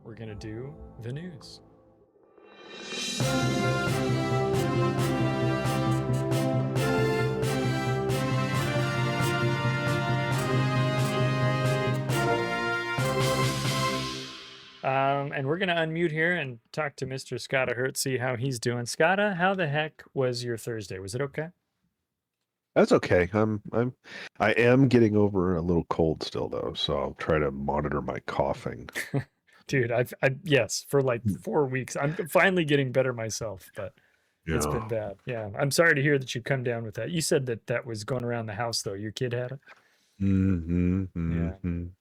we're going to do the news. And we're going to unmute here and talk to Mr. Scotta Hurt, see how he's doing. Scotta, how the heck was your Thursday? Was it okay? That's okay. I am getting over a little cold still though, so I'll try to monitor my coughing. Dude, yes, for like 4 weeks. I'm finally getting better myself, but it's been bad. Yeah, I'm sorry to hear that you come down with that. You said that was going around the house though. Your kid had it.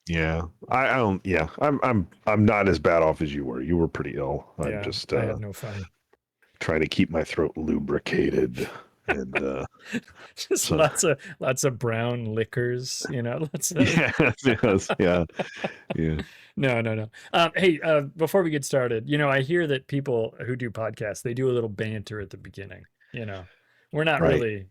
Yeah. I don't. Yeah. I'm not as bad off as you were. You were pretty ill. I'm just I had no fun. Trying to keep my throat lubricated and just so, lots of brown liquors, lots of... yeah. No. Hey, before we get started, I hear that people who do podcasts, they do a little banter at the beginning. We're not really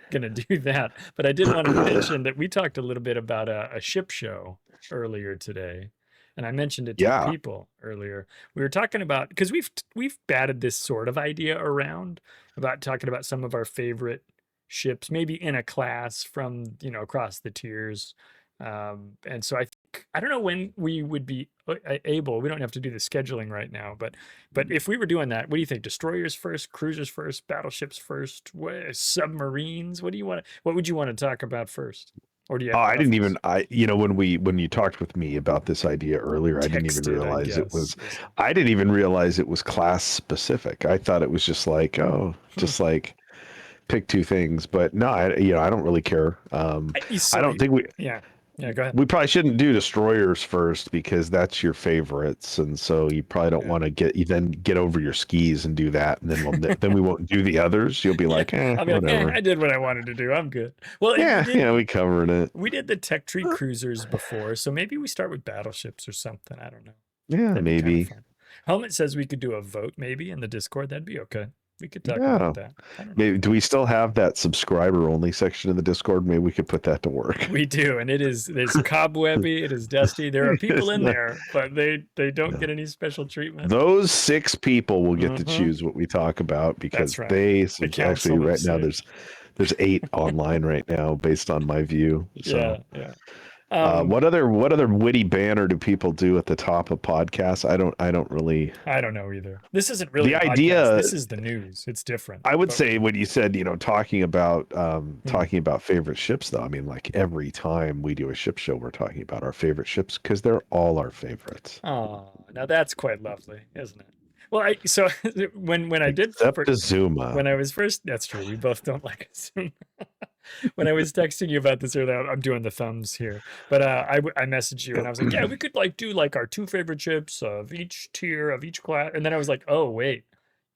gonna do that, but I did want to mention that we talked a little bit about a ship show earlier today, and I mentioned it to people earlier. We were talking about, because we've batted this sort of idea around about talking about some of our favorite ships, maybe in a class from across the tiers. And so I don't know when we would be able. We don't have to do the scheduling right now, but if we were doing that, what do you think? Destroyers first, cruisers first, battleships first, submarines? What would you want to talk about first? Or do you have when you talked with me about this idea earlier, I didn't even realize I didn't even realize it was class specific. I thought it was just like, like pick two things, but no, I don't really care. I don't think we go ahead. We probably shouldn't do destroyers first because that's your favorites, and so you probably don't want to get over your skis and do that, and then then we won't do the others. You'll be like, I'll be whatever. Like, I did what I wanted to do. I'm good. Well, we covered it. We did the tech tree cruisers before, so maybe we start with battleships or something. I don't know. Yeah, that'd maybe. Kind of Helmet says we could do a vote maybe in the Discord. That'd be okay. We could talk about that. Maybe, do we still have that subscriber only section in the Discord? Maybe we could put that to work. We do, and it's cobwebby, it is dusty. There are people in there, but they don't get any special treatment. Those 6 people will get to choose what we talk about because they actually right now there's 8 online right now based on my view. So. Yeah. What other witty banner do people do at the top of podcasts? I don't know either. This isn't really the idea. This is the news. It's different. I would say when you said, talking about favorite ships though, I mean, like every time we do a ship show, we're talking about our favorite ships because they're all our favorites. Oh, now that's quite lovely, isn't it? Well, so when I did Zuma, when I was first, that's true. We both don't like Zuma. When I was texting you about this earlier, I'm doing the thumbs here, but I messaged you and I was like, yeah, we could do our 2 favorite ships of each tier of each class, and then I was like, oh wait,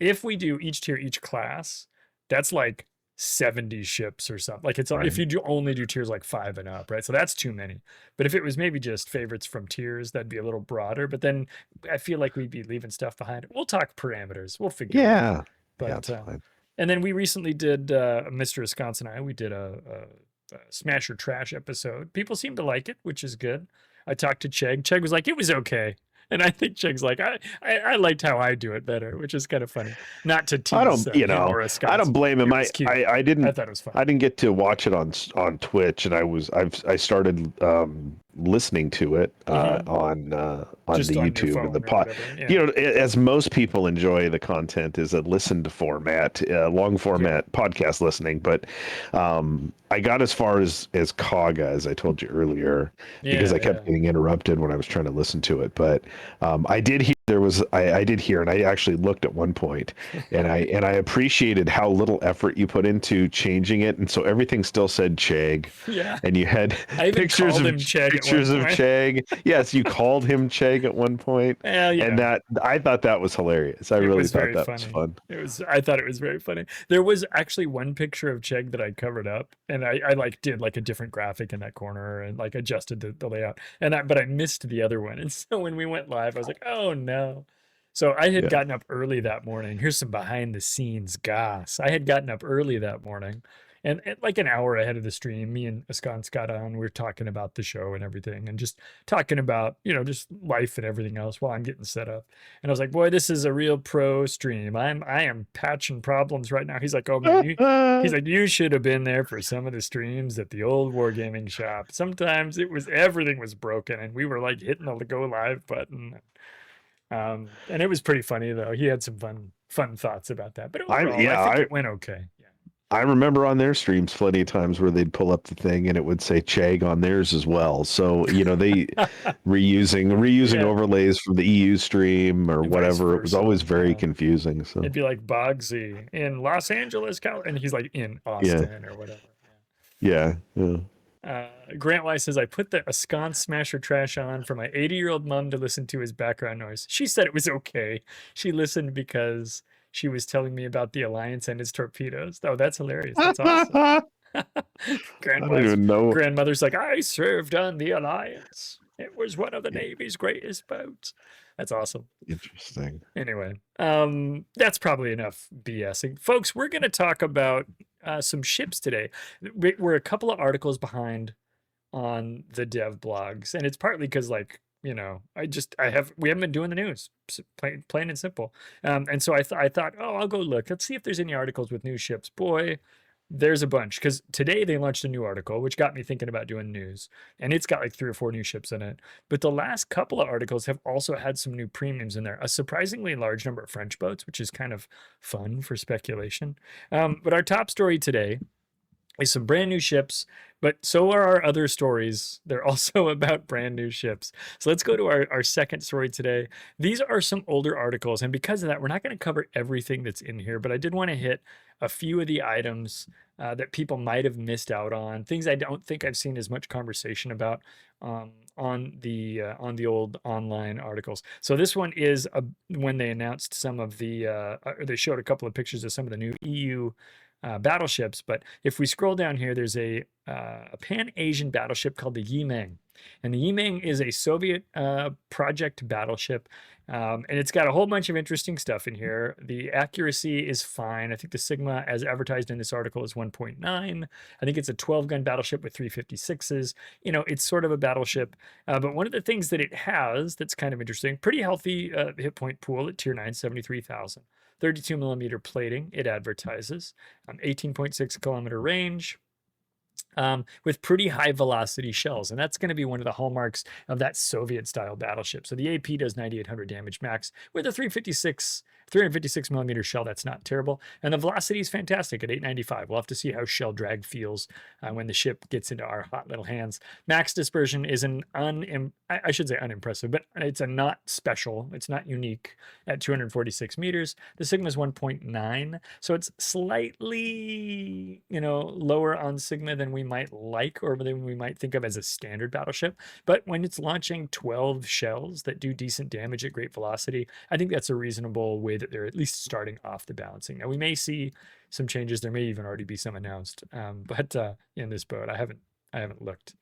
if we do each tier each class, that's like 70 ships or something. Like if you only do tiers like 5 and up, right? So that's too many. But if it was maybe just favorites from tiers, that'd be a little broader. But then I feel like we'd be leaving stuff behind. We'll talk parameters. We'll figure it out. But and then we recently did Mr. Wisconsin and I. We did a Smash or Trash episode. People seem to like it, which is good. I talked to Chegg. Chegg was like, it was okay. And I think Chegg's like, I liked how I do it better, which is kind of funny. Not to tease. I don't blame him. I didn't. I thought it was fun. I didn't get to watch it on Twitch, and I started listening to it on the YouTube and the pod. As most people enjoy the content is a listened format, long format podcast listening. But I got as far as Kaga, as I told you earlier, because I kept getting interrupted when I was trying to listen to it. But I did hear I did hear, and I actually looked at one point, and I appreciated how little effort you put into changing it, and so everything still said Chegg. Yeah. And you had pictures of Chegg. Yes, you called him Chegg at one point. And that I thought that was hilarious. I really thought that was fun. I thought it was very funny. There was actually one picture of Chegg that I covered up, and I did a different graphic in that corner and adjusted the layout. But I missed the other one. And so when we went live, I was like, oh no. So I had gotten up early that morning. Here's some behind the scenes goss. I had gotten up early that morning And like an hour ahead of the stream, me and Ascans got on. We were talking about the show and everything, and just talking about, you know, just life and everything else while I'm getting set up. And I was like, boy, this is a real pro stream. I am patching problems right now. He's like, oh man, he's like, you should have been there for some of the streams at the old wargaming shop. Sometimes everything was broken, and we were like hitting the go live button. And it was pretty funny though. He had some fun thoughts about that. But overall, I think it went okay. Yeah. I remember on their streams plenty of times where they'd pull up the thing and it would say Chag on theirs as well. So, you know, they reusing overlays from the EU stream or whatever. It was always very confusing. So it'd be like Bogsy in Los Angeles, and he's like in Austin or whatever. Yeah. Grant Weiss says, I put the Ascans Smasher Trash on for my 80-year-old mom to listen to as background noise. She said it was okay. She listened because she was telling me about the Alliance and its torpedoes. Oh, that's hilarious. That's awesome. Grandmother's like, I served on the Alliance. It was one of the Navy's greatest boats. That's awesome. Interesting. Anyway, that's probably enough BSing. Folks, we're going to talk about some ships today. We're a couple of articles behind on the dev blogs, and it's partly because, like, you know, we haven't been doing the news, plain and simple. And so I thought, oh, I'll go look. Let's see if there's any articles with new ships. Boy, there's a bunch, because today they launched a new article, which got me thinking about doing news, and it's got like 3 or 4 new ships in it. But the last couple of articles have also had some new premiums in there, a surprisingly large number of French boats, which is kind of fun for speculation. But our top story today is some brand new ships, but so are our other stories. They're also about brand new ships. So let's go to our second story today. These are some older articles, and because of that, we're not going to cover everything that's in here, but I did want to hit a few of the items that people might have missed out on, things I don't think I've seen as much conversation about on the old online articles. So this one is when they announced some of the, they showed a couple of pictures of some of the new EU battleships. But if we scroll down here, there's a Pan-Asian battleship called the Yimeng. And the Yimeng is a Soviet project battleship. And it's got a whole bunch of interesting stuff in here. The accuracy is fine. I think the Sigma, as advertised in this article, is 1.9. I think it's a 12-gun battleship with 356s. You know, it's sort of a battleship. But one of the things that it has that's kind of interesting, pretty healthy hit point pool at tier 9, 73,000. 32 millimeter plating, it advertises, 18.6 kilometer range, with pretty high velocity shells. And that's going to be one of the hallmarks of that Soviet style battleship. So the AP does 9,800 damage max with a 356 millimeter shell. That's not terrible. And the velocity is fantastic at 895. We'll have to see how shell drag feels when the ship gets into our hot little hands. Max dispersion is I should say unimpressive, but it's a not special. It's not unique at 246 meters. The Sigma is 1.9. So it's slightly, you know, lower on Sigma than we might like, or than we might think of as a standard battleship. But when it's launching 12 shells that do decent damage at great velocity, I think that's a reasonable way that they're at least starting off the balancing. Now we may see some changes. There may even already be some announced, but in this boat, I haven't looked.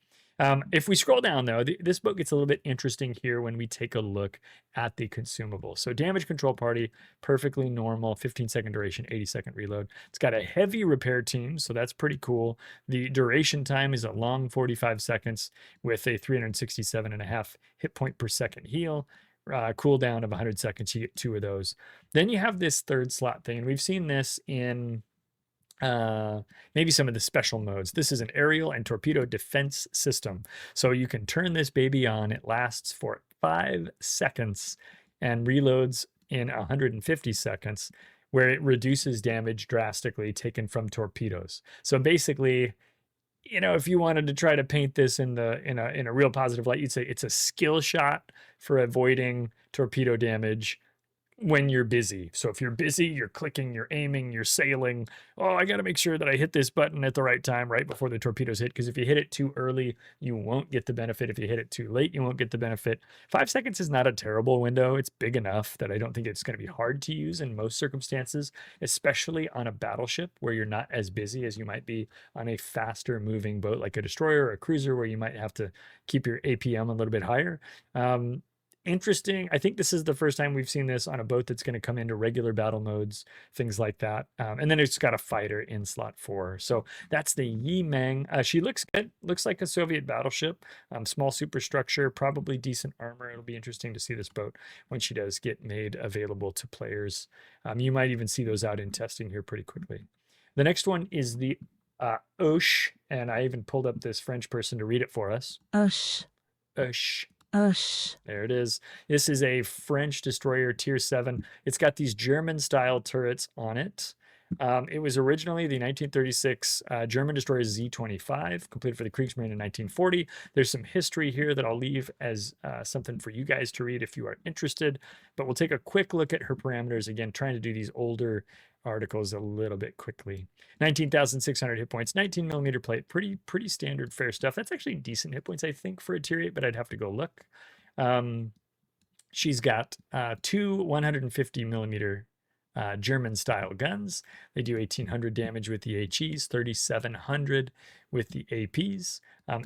If we scroll down though, this boat gets a little bit interesting here when we take a look at the consumable. So damage control party, perfectly normal, 15-second duration, 80-second reload. It's got a heavy repair team, so that's pretty cool. The duration time is a long 45 seconds with a 367.5 hit point per second heal. Cooldown of 100 seconds, you get 2 of those. Then you have this third slot thing, and we've seen this in maybe some of the special modes. This is an aerial and torpedo defense system. So you can turn this baby on. It lasts for 5 seconds and reloads in 150 seconds, where it reduces damage drastically taken from torpedoes. So basically, you know, if you wanted to try to paint this in a real positive light, you'd say it's a skill shot for avoiding torpedo damage when you're busy. So if you're busy, you're clicking, you're aiming, you're sailing. Oh, I got to make sure that I hit this button at the right time right before the torpedoes hit, because if you hit it too early, you won't get the benefit. If you hit it too late, you won't get the benefit. 5 seconds is not a terrible window. It's big enough that I don't think it's going to be hard to use in most circumstances, especially on a battleship where you're not as busy as you might be on a faster moving boat like a destroyer or a cruiser, where you might have to keep your APM a little bit higher. interesting. I think this is the first time we've seen this on a boat that's going to come into regular battle modes, things like that. And then it's got a fighter in slot 4. So that's the Yimeng. She looks good. Looks like a Soviet battleship. Small superstructure, probably decent armor. It'll be interesting to see this boat when she does get made available to players. You might even see those out in testing here pretty quickly. The next one is the Hoche, and I even pulled up this French person to read it for us. Hoche. Hoche. Hoche. There it is. This is a French destroyer, tier 7. It's got these German-style turrets on it. It was originally the 1936 German destroyer Z-25, completed for the Kriegsmarine in 1940. There's some history here that I'll leave as something for you guys to read if you are interested. But we'll take a quick look at her parameters. Again, trying to do these older articles a little bit quickly. 19,600 hit points, 19 millimeter plate, pretty standard fare stuff. That's actually decent hit points, I think, for a tier 8, but I'd have to go look. She's got 2 150 millimeter German style guns. They do 1800 damage with the HEs, 3700 with the APs,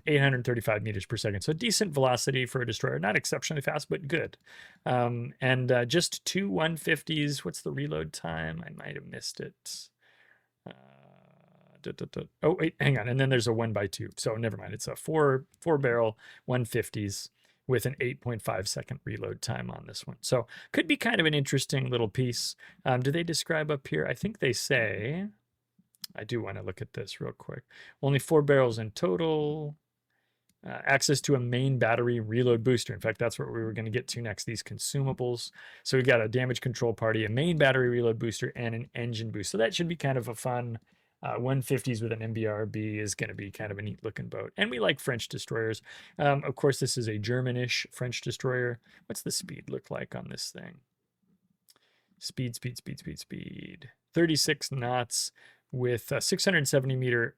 835 meters per second. So decent velocity for a destroyer, not exceptionally fast, but good. And just 2 150s. What's the reload time? I might have missed it. Oh, wait, hang on. And then there's a 1x2. So never mind. It's a four barrel 150s with an 8.5 second reload time on this one. So could be kind of an interesting little piece. Do they describe up here? I think they say, I do want to look at this real quick. Only 4 barrels in total. Access to a main battery reload booster. In fact, that's what we were going to get to next, these consumables. So we've got a damage control party, a main battery reload booster, and an engine boost. So that should be kind of a fun 150s with an MBRB is going to be kind of a neat looking boat. And we like French destroyers. Of course, this is a Germanish French destroyer. What's the speed look like on this thing? Speed. 36 knots with a 670 meter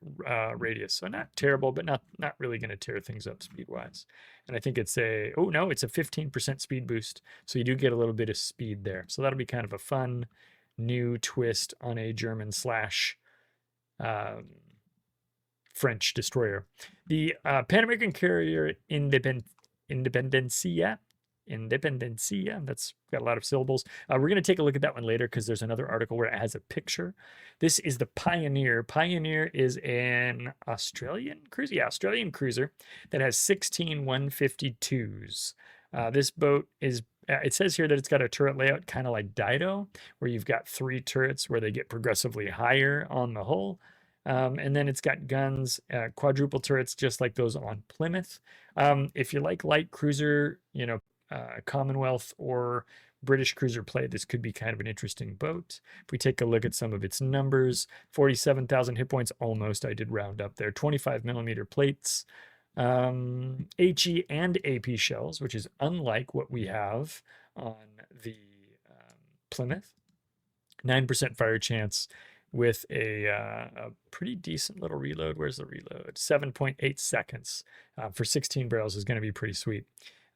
radius. So not terrible, but not really going to tear things up speed-wise. And I think it's a, oh no, it's a 15% speed boost. So you do get a little bit of speed there. So that'll be kind of a fun new twist on a German slash French destroyer. The Pan American carrier Independencia, that's got a lot of syllables. We're going to take a look at that one later because there's another article where it has a picture. This is the Pioneer. Pioneer is an Australian cruiser. Yeah, Australian cruiser that has 16 152s. This boat is, it says here that it's got a turret layout kind of like Dido, where you've got 3 turrets where they get progressively higher on the hull. And then it's got guns, quadruple turrets, just like those on Plymouth. If you like light cruiser, Commonwealth or British cruiser play, this could be kind of an interesting boat. If we take a look at some of its numbers, 47,000 hit points, almost, I did round up there, 25 millimeter plates, HE and AP shells, which is unlike what we have on the Plymouth. 9% fire chance with a pretty decent little reload. Where's the reload? 7.8 seconds for 16 barrels is going to be pretty sweet.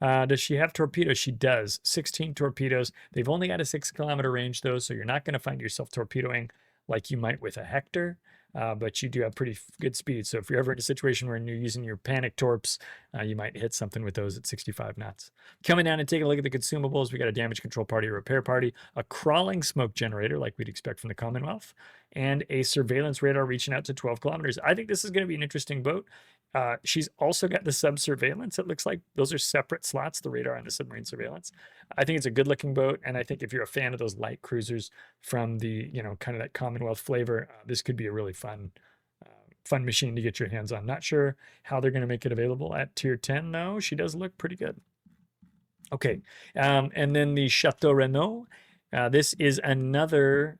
Does she have torpedoes? She does. 16 torpedoes. They've only got a 6-kilometer range, though, so you're not going to find yourself torpedoing like you might with a Hector, but you do have pretty good speed. So if you're ever in a situation where you're using your panic torps, you might hit something with those at 65 knots. Coming down and taking a look at the consumables, we got a damage control party, a repair party, a crawling smoke generator like we'd expect from the Commonwealth, and a surveillance radar reaching out to 12 kilometers. I think this is going to be an interesting boat. She's also got the sub surveillance. It looks like those are separate slots, the radar and the submarine surveillance. I think it's a good looking boat. And I think if you're a fan of those light cruisers from the, kind of that Commonwealth flavor, this could be a really fun machine to get your hands on. Not sure how they're going to make it available at tier 10 though. She does look pretty good. Okay. And then the Chateaurenault. This is another,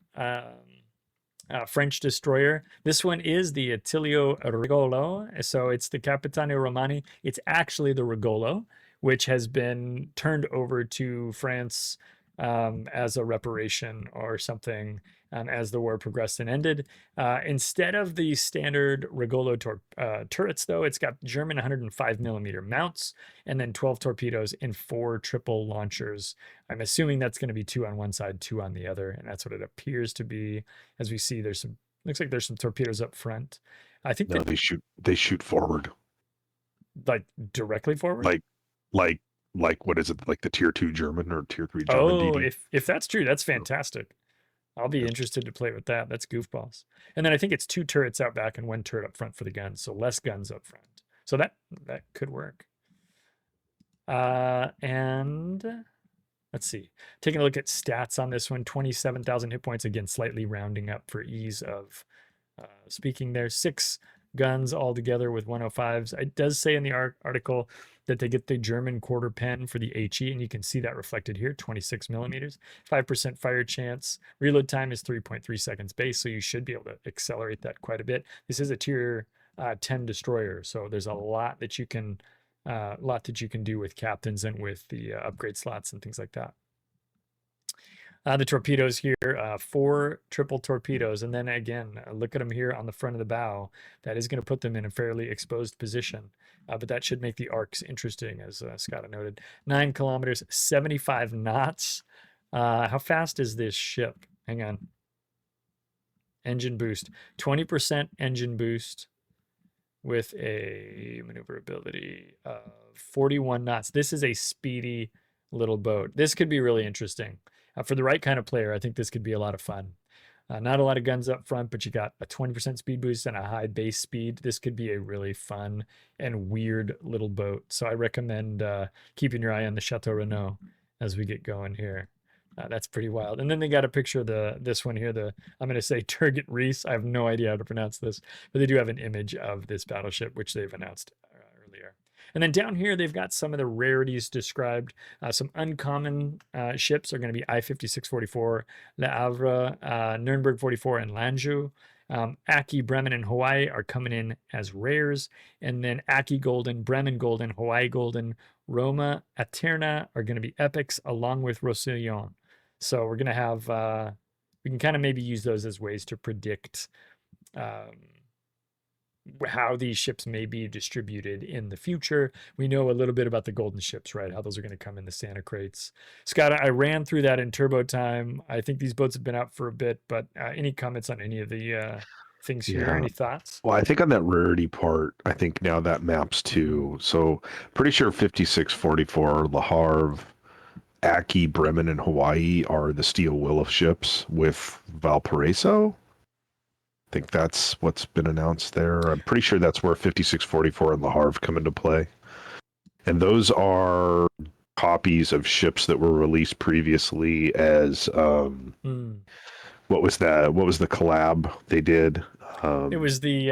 French destroyer. This one is the Attilio Rigolo. So it's the Capitano Romani. It's actually the Rigolo, which has been turned over to France as a reparation or something as the war progressed and ended. Instead of the standard Rigolo turrets, though, it's got German 105 millimeter mounts and then 12 torpedoes in 4 triple launchers. I'm assuming that's going to be 2 on one side, 2 on the other, and that's what it appears to be. As we see, there's some, looks like there's some torpedoes up front. I think no, they shoot forward, like directly forward, like like, what is it, like the tier 2 German or tier 3 German Oh, DD? if that's true, that's fantastic. I'll be interested to play with that. That's goofballs. And then I think it's 2 turrets out back and 1 turret up front for the guns, so less guns up front. So that could work. And let's see. Taking a look at stats on this one, 27,000 hit points, again, slightly rounding up for ease of speaking there. 6 guns all together with 105s. It does say in the article that they get the German quarter pen for the HE, and you can see that reflected here, 26 millimeters, 5% fire chance. Reload time is 3.3 seconds base, so you should be able to accelerate that quite a bit. This is a tier 10 destroyer, so there's a lot that you can do with captains and with the upgrade slots and things like that. The torpedoes here, 4 triple torpedoes. And then again, look at them here on the front of the bow. That is going to put them in a fairly exposed position. But that should make the arcs interesting, as Scott noted. 9 kilometers, 75 knots. How fast is this ship? Hang on. Engine boost. 20% engine boost with a maneuverability of 41 knots. This is a speedy little boat. This could be really interesting. For the right kind of player, I think this could be a lot of fun. Not a lot of guns up front, but you got a 20% speed boost and a high base speed. This could be a really fun and weird little boat. So I recommend keeping your eye on the Chateaurenault as we get going here. That's pretty wild. And then they got a picture of this one here, I'm going to say Turgut Reis. I have no idea how to pronounce this, but they do have an image of this battleship, which they've announced earlier. And then down here, they've got some of the rarities described. Some uncommon ships are going to be I-5644, Le Havre, Nurnburg 44, and Lanzhou. Aki, Bremen, and Hawaii are coming in as rares. And then Aki Golden, Bremen Golden, Hawaii Golden, Roma, Aterna are going to be epics, along with Roussillon. So we're going to have, we can kind of maybe use those as ways to predict how these ships may be distributed in the future. We know a little bit about the golden ships, right? How those are going to come in the Santa crates. Scott, I ran through that in turbo time. I think these boats have been out for a bit, but any comments on any of the things here? Yeah. Any thoughts? Well, I think on that rarity part, I think now that maps to, so pretty sure 5644, Le Havre, Aki, Bremen, and Hawaii are the Steel Willow ships with Valparaiso. I think that's what's been announced there. I'm pretty sure that's where 5644 and Le Havre come into play. And those are copies of ships that were released previously as what was that? What was the collab they did? It was the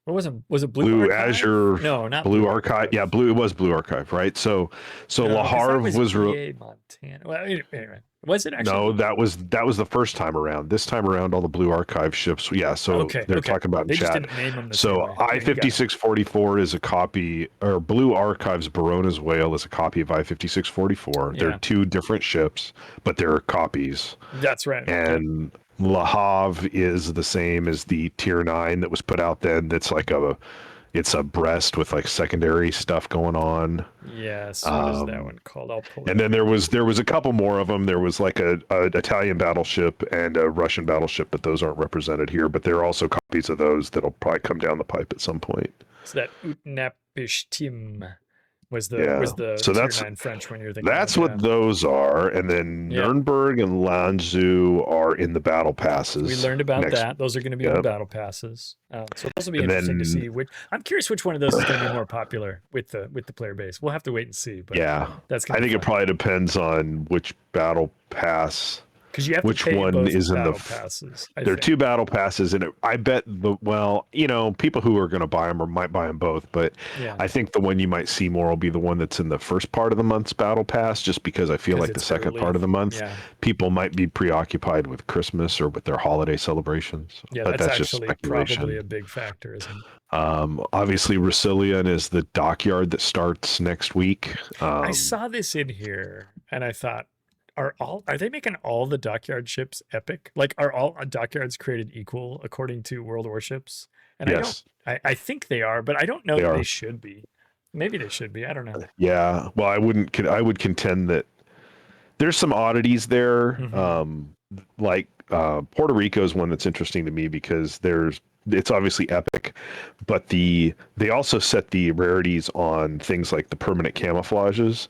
what was it Blue Archive? Azure? No, not Blue Archive. Yeah, Blue. It was Blue Archive, right? So No, Le 'cause that Havre was was EA Montana. Well, anyway, was it actually? no, that was the first time around. This time around, all the Blue Archive ships. Yeah, so they're talking about in They just chat. didn't name them the So same way. Okay, you got it. I-5644 is a copy, or Blue Archives Barona's Whale is a copy of I-5644. Yeah. They're 2 different ships, but they're copies. That's right. And Le Havre is the same as the Tier 9 that was put out then. That's like it's a breast with like secondary stuff going on. Yes. What is that one called? I'll pull it And then up. there was a couple more of them. There was like a Italian battleship and a Russian battleship, but those aren't represented here. But there are also copies of those that'll probably come down the pipe at some point. So that Utnapishtim was the so Tier that's 9 French when you're thinking. That's what those are. And then Nurnburg and Lanzhou are in the battle passes. We learned about that. Those are going to be in the battle passes. So those will be interesting to see. I'm curious which one of those is going to be more popular with the player base. We'll have to wait and see. But that's I think it probably depends on which battle pass. Because you have which to pay one both is in battle the passes. There are 2 battle passes, and I bet people who are going to buy them or might buy them both, but I think the one you might see more will be the one that's in the first part of the month's battle pass, just because I feel like the second part of the month, people might be preoccupied with Christmas or with their holiday celebrations. Yeah, but that's actually probably a big factor, isn't it? Obviously, Roussillon is the dockyard that starts next week. I saw this in here, and I thought, are they making all the dockyard ships epic? Like, are all dockyards created equal according to World Warships? And yes. I think they are, but I don't know if they should be. Maybe they should be. I don't know. Yeah. Well, I would contend that there's some oddities there. Like Puerto Rico is one that's interesting to me because there's it's obviously epic, but they also set the rarities on things like the permanent camouflages.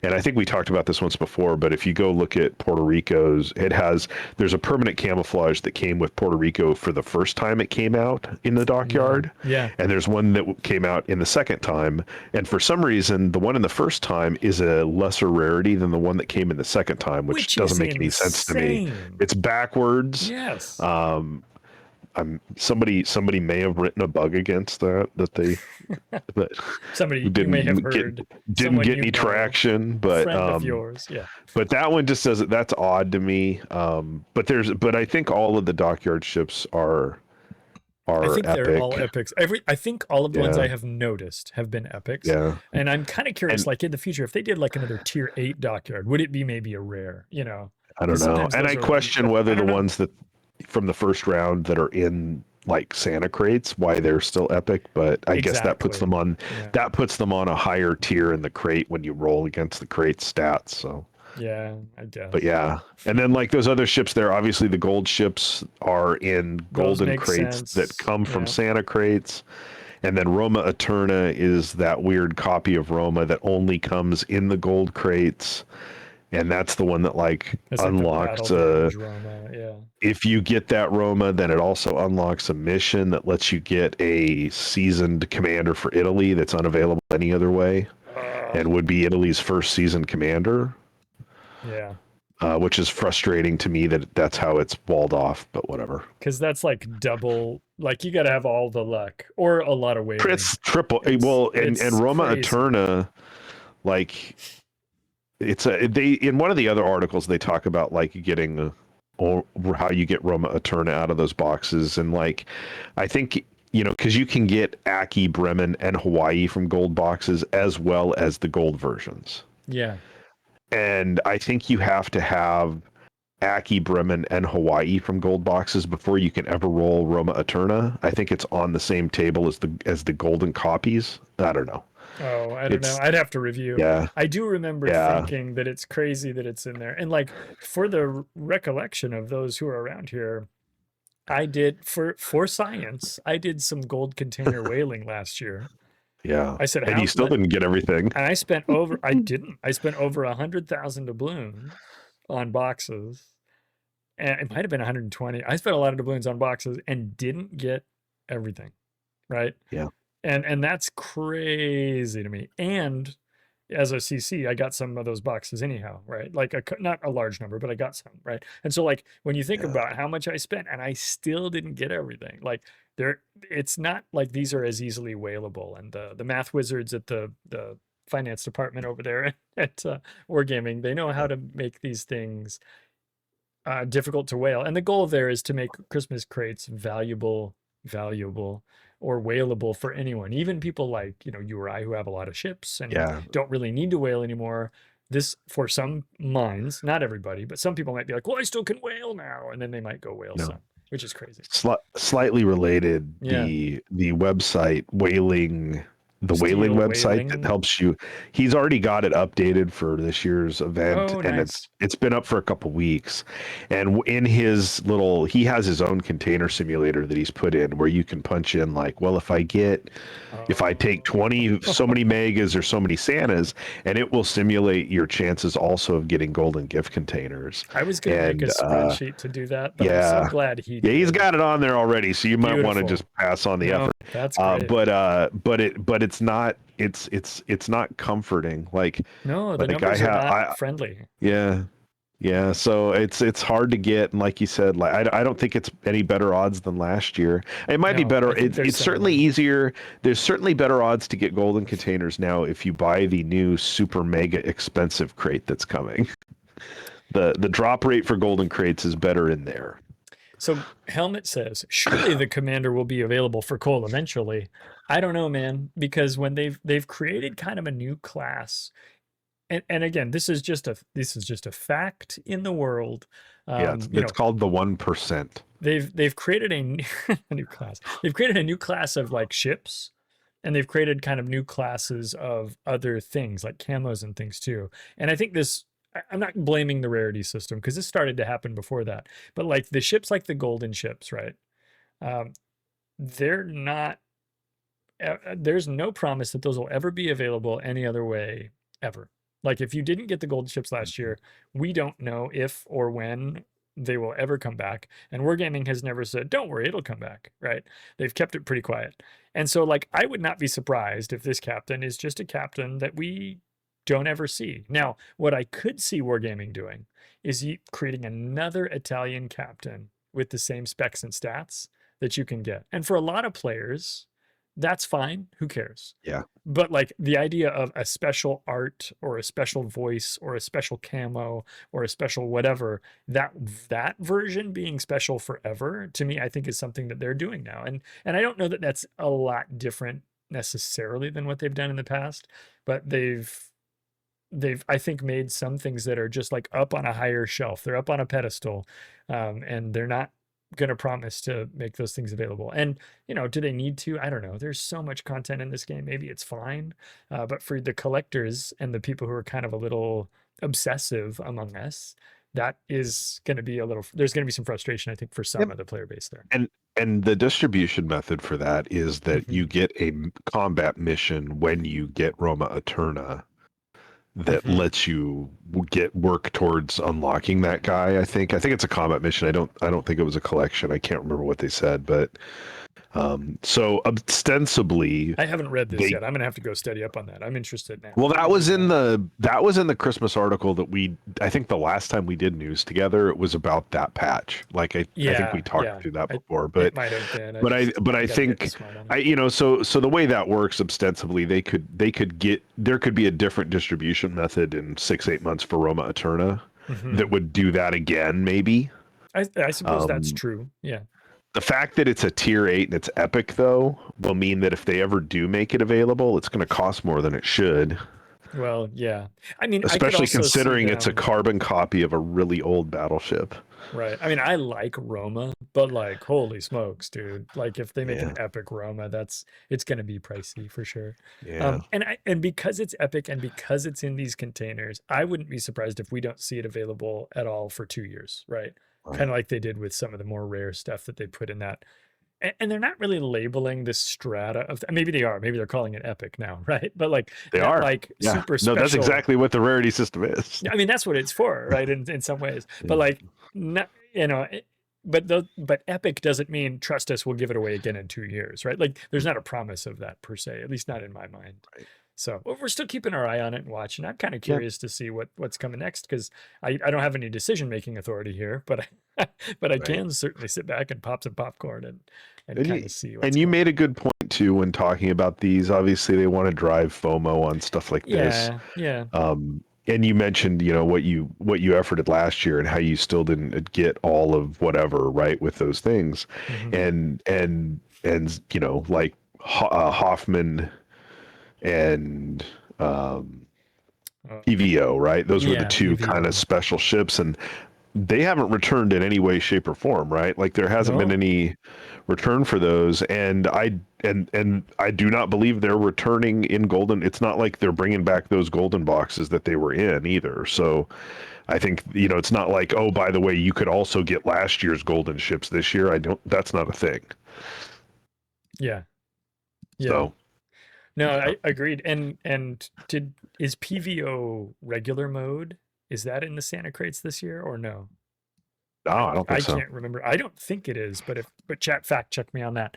And I think we talked about this once before, but if you go look at Puerto Rico's, there's a permanent camouflage that came with Puerto Rico for the first time it came out in the dockyard. Yeah. And there's one that came out in the second time. And for some reason, the one in the first time is a lesser rarity than the one that came in the second time, which doesn't make any sense to me. It's backwards. Yes. Somebody may have written a bug against that somebody you may have heard didn't get any traction, but friend of yours, yeah. But that one just doesn't. That's odd to me. But I think all of the dockyard ships are I think epic. They're all epics. I think all of the ones I have noticed have been epics. Yeah. And I'm kind of curious, like in the future, if they did like another tier 8 dockyard, would it be maybe a rare? You know, I don't know. And I question whether the ones that from the first round that are in like Santa crates, why they're still epic, but I guess that puts them on a higher tier in the crate when you roll against the crate stats. So yeah, I guess. But yeah, and then like those other ships there, obviously the gold ships are in golden crates that come from Santa crates. And then Roma Eterna is that weird copy of Roma that only comes in the gold crates. And that's the one that unlocks if you get that Roma, then it also unlocks a mission that lets you get a seasoned commander for Italy that's unavailable any other way, and would be Italy's first seasoned commander. Yeah. Which is frustrating to me that's how it's walled off, but whatever. Because that's like double, like you got to have all the luck or a lot of weight. It's triple. And Roma Eterna, like. In one of the other articles they talk about like getting or how you get Roma Eterna out of those boxes, and like I think because you can get Aki, Bremen, and Hawaii from gold boxes as well as the gold versions. Yeah, and I think you have to have Aki, Bremen, and Hawaii from gold boxes before you can ever roll Roma Eterna. I think it's on the same table as the golden copies. I don't know. Oh, I don't know. I'd have to review. Yeah. I do remember thinking that it's crazy that it's in there. And like for the recollection of those who are around here, I did for science, I did some gold container whaling last year. Yeah. I said, and you still didn't get everything. And I spent over 100,000 doubloons on boxes. And it might have been 120. I spent a lot of doubloons on boxes and didn't get everything. Right. Yeah. And that's crazy to me. And as a CC, I got some of those boxes anyhow, right? Like not a large number, but I got some, right? And so like when you think about how much I spent and I still didn't get everything, like it's not like these are as easily whalable. And the math wizards at the finance department over there at Wargaming, they know how to make these things difficult to whale. And the goal there is to make Christmas crates valuable or whalable for anyone, even people like you or I who have a lot of ships and don't really need to whale anymore. This, for some minds, not everybody, but some people might be like, well, I still can whale now, and then they might go whale some, which is crazy. Slightly related, the website whaling. The whaling website that helps you. He's already got it updated for this year's event, and it's been up for a couple weeks. And in his he has his own container simulator that he's put in where you can punch in like, well, if I take 20 so many megas or so many Santas, and it will simulate your chances also of getting golden gift containers. I was going to make a spreadsheet to do that, but I'm so glad he did. He's got it on there already, so you might want to just pass on the effort. That's great. But it's not comforting. Like no, the numbers are not friendly. Yeah. So it's hard to get, and like you said, like I don't think it's any better odds than last year. It might be better. It's certainly easier. There's certainly better odds to get golden containers now if you buy the new super mega expensive crate that's coming. The drop rate for golden crates is better in there. So Helmet says, surely the commander will be available for Cole eventually. I don't know, man, because when they've created kind of a new class, and again, this is just a fact in the world. It's called the 1%. They've created a new class. They've created a new class of like ships, and they've created kind of new classes of other things like camos and things too. And I think I'm not blaming the rarity system because this started to happen before that, but like the ships, like the golden ships, right? they're not, there's no promise that those will ever be available any other way ever. Like if you didn't get the golden ships last year, we don't know if or when they will ever come back. And Wargaming has never said, don't worry, it'll come back, right? They've kept it pretty quiet. And so like, I would not be surprised if this captain is just a captain that we don't ever see. Now, what I could see Wargaming doing is creating another Italian captain with the same specs and stats that you can get. And for a lot of players, that's fine. Who cares? Yeah. But like the idea of a special art or a special voice or a special camo or a special whatever, that version being special forever, to me, I think is something that they're doing now. And I don't know that that's a lot different necessarily than what they've done in the past, but they've I think made some things that are just like up on a higher shelf. They're up on a pedestal, and they're not going to promise to make those things available. And, you know, do they need to? I don't know. There's so much content in this game. Maybe it's fine. But for the collectors and the people who are kind of a little obsessive among us, that is going to be there's going to be some frustration, I think, for some of the player base there. And the distribution method for that is that you get a combat mission when you get Roma Eterna that lets you work towards unlocking that guy. I think it's a combat mission. I don't think it was a collection. I can't remember what they said, but so ostensibly I haven't read this yet. I'm gonna have to go study up on that. I'm interested now. Well, that was in the Christmas article that I think the last time we did news together, it was about that patch. Like I think we talked through that before, but it might have been. I think so the way that works ostensibly, there could be a different distribution method in 6-8 months for Roma Eterna that would do that again, maybe. I suppose that's true. Yeah. The fact that it's a tier 8 and it's epic, though, will mean that if they ever do make it available, it's going to cost more than it should. Well, yeah. I mean, especially considering it's a carbon copy of a really old battleship. Right. I mean, I like Roma, but like, holy smokes, dude. Like, if they make an epic Roma, it's going to be pricey for sure. Yeah. And because it's epic and because it's in these containers, I wouldn't be surprised if we don't see it available at all for 2 years, right? Kind of like they did with some of the more rare stuff that they put in that. And they're not really labeling this strata of, maybe they are, maybe they're calling it epic now, right? But like, they are like super special. No, that's exactly what the rarity system is. I mean, that's what it's for, right? In some ways, but like, not, you know, but epic doesn't mean trust us, we'll give it away again in 2 years, right? Like there's not a promise of that per se, at least not in my mind. Right. So we're still keeping our eye on it and watching. I'm kind of curious to see what's coming next, because I don't have any decision-making authority here, but I can certainly sit back and pop some popcorn and kind of see what's and you made a good point too when talking about these. Obviously they want to drive FOMO on stuff like this. Yeah. And you mentioned, you know, what you efforted last year and how you still didn't get all of whatever right with those things. And you know, like Hoffman and EVO, right? Those were the two kind of special ships, and they haven't returned in any way, shape, or form, right? Like there hasn't been any return for those, and I do not believe they're returning in golden. It's not like they're bringing back those golden boxes that they were in either. So I think, you know, it's not like, oh, by the way, you could also get last year's golden ships this year. That's not a thing. Yeah. So. No, I agreed. And is PVO regular mode? Is that in the Santa crates this year or no? No, I don't think so. I can't remember. I don't think it is, but chat fact check me on that.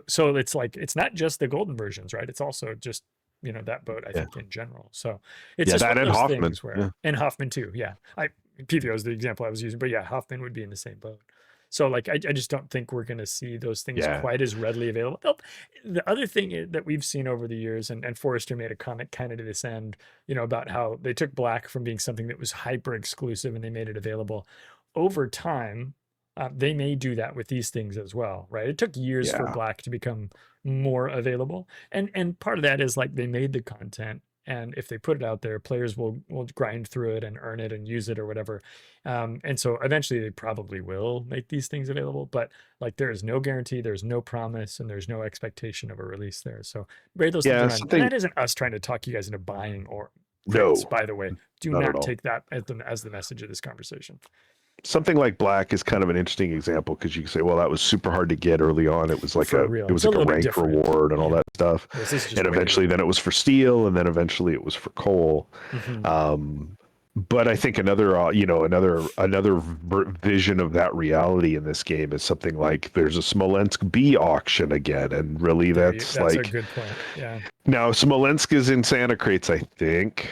So it's like, it's not just the golden versions, right? It's also just, you know, that boat, I think, in general. So it's just that one of and those Hoffman things where, and Hoffman too. Yeah. PVO is the example I was using, but yeah, Hoffman would be in the same boat. So like, I just don't think we're going to see those things quite as readily available. The other thing that we've seen over the years, and Forrester made a comment kind of to this end, you know, about how they took black from being something that was hyper exclusive and they made it available. Over time, they may do that with these things as well, right? It took years for black to become more available. And part of that is like they made the content, and if they put it out there, players will grind through it and earn it and use it or whatever. And so eventually they probably will make these things available, but like there is no guarantee, there's no promise, and there's no expectation of a release there. So bear those things in mind. And that isn't us trying to talk you guys into buying or crates, by the way. Do not take that as the message of this conversation. something like black is kind of an interesting example because you can say, well, that was super hard to get early on. It was like a rank reward and all that stuff. And eventually then it was for steel, and then eventually it was for coal. But I think another vision of that reality in this game is something like there's a Smolensk B auction again, and really that's a good point. Yeah. Now Smolensk is in Santa Crates, I think.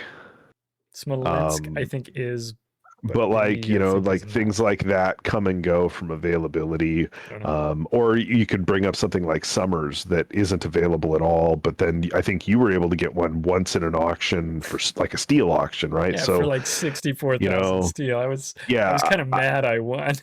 Smolensk, I think is. But like, like things like that come and go from availability. Or you could bring up something like Summers that isn't available at all. But then I think you were able to get one once in an auction for like a steel auction, right? Yeah, so for like 64,000 steel. I was kind of mad I won.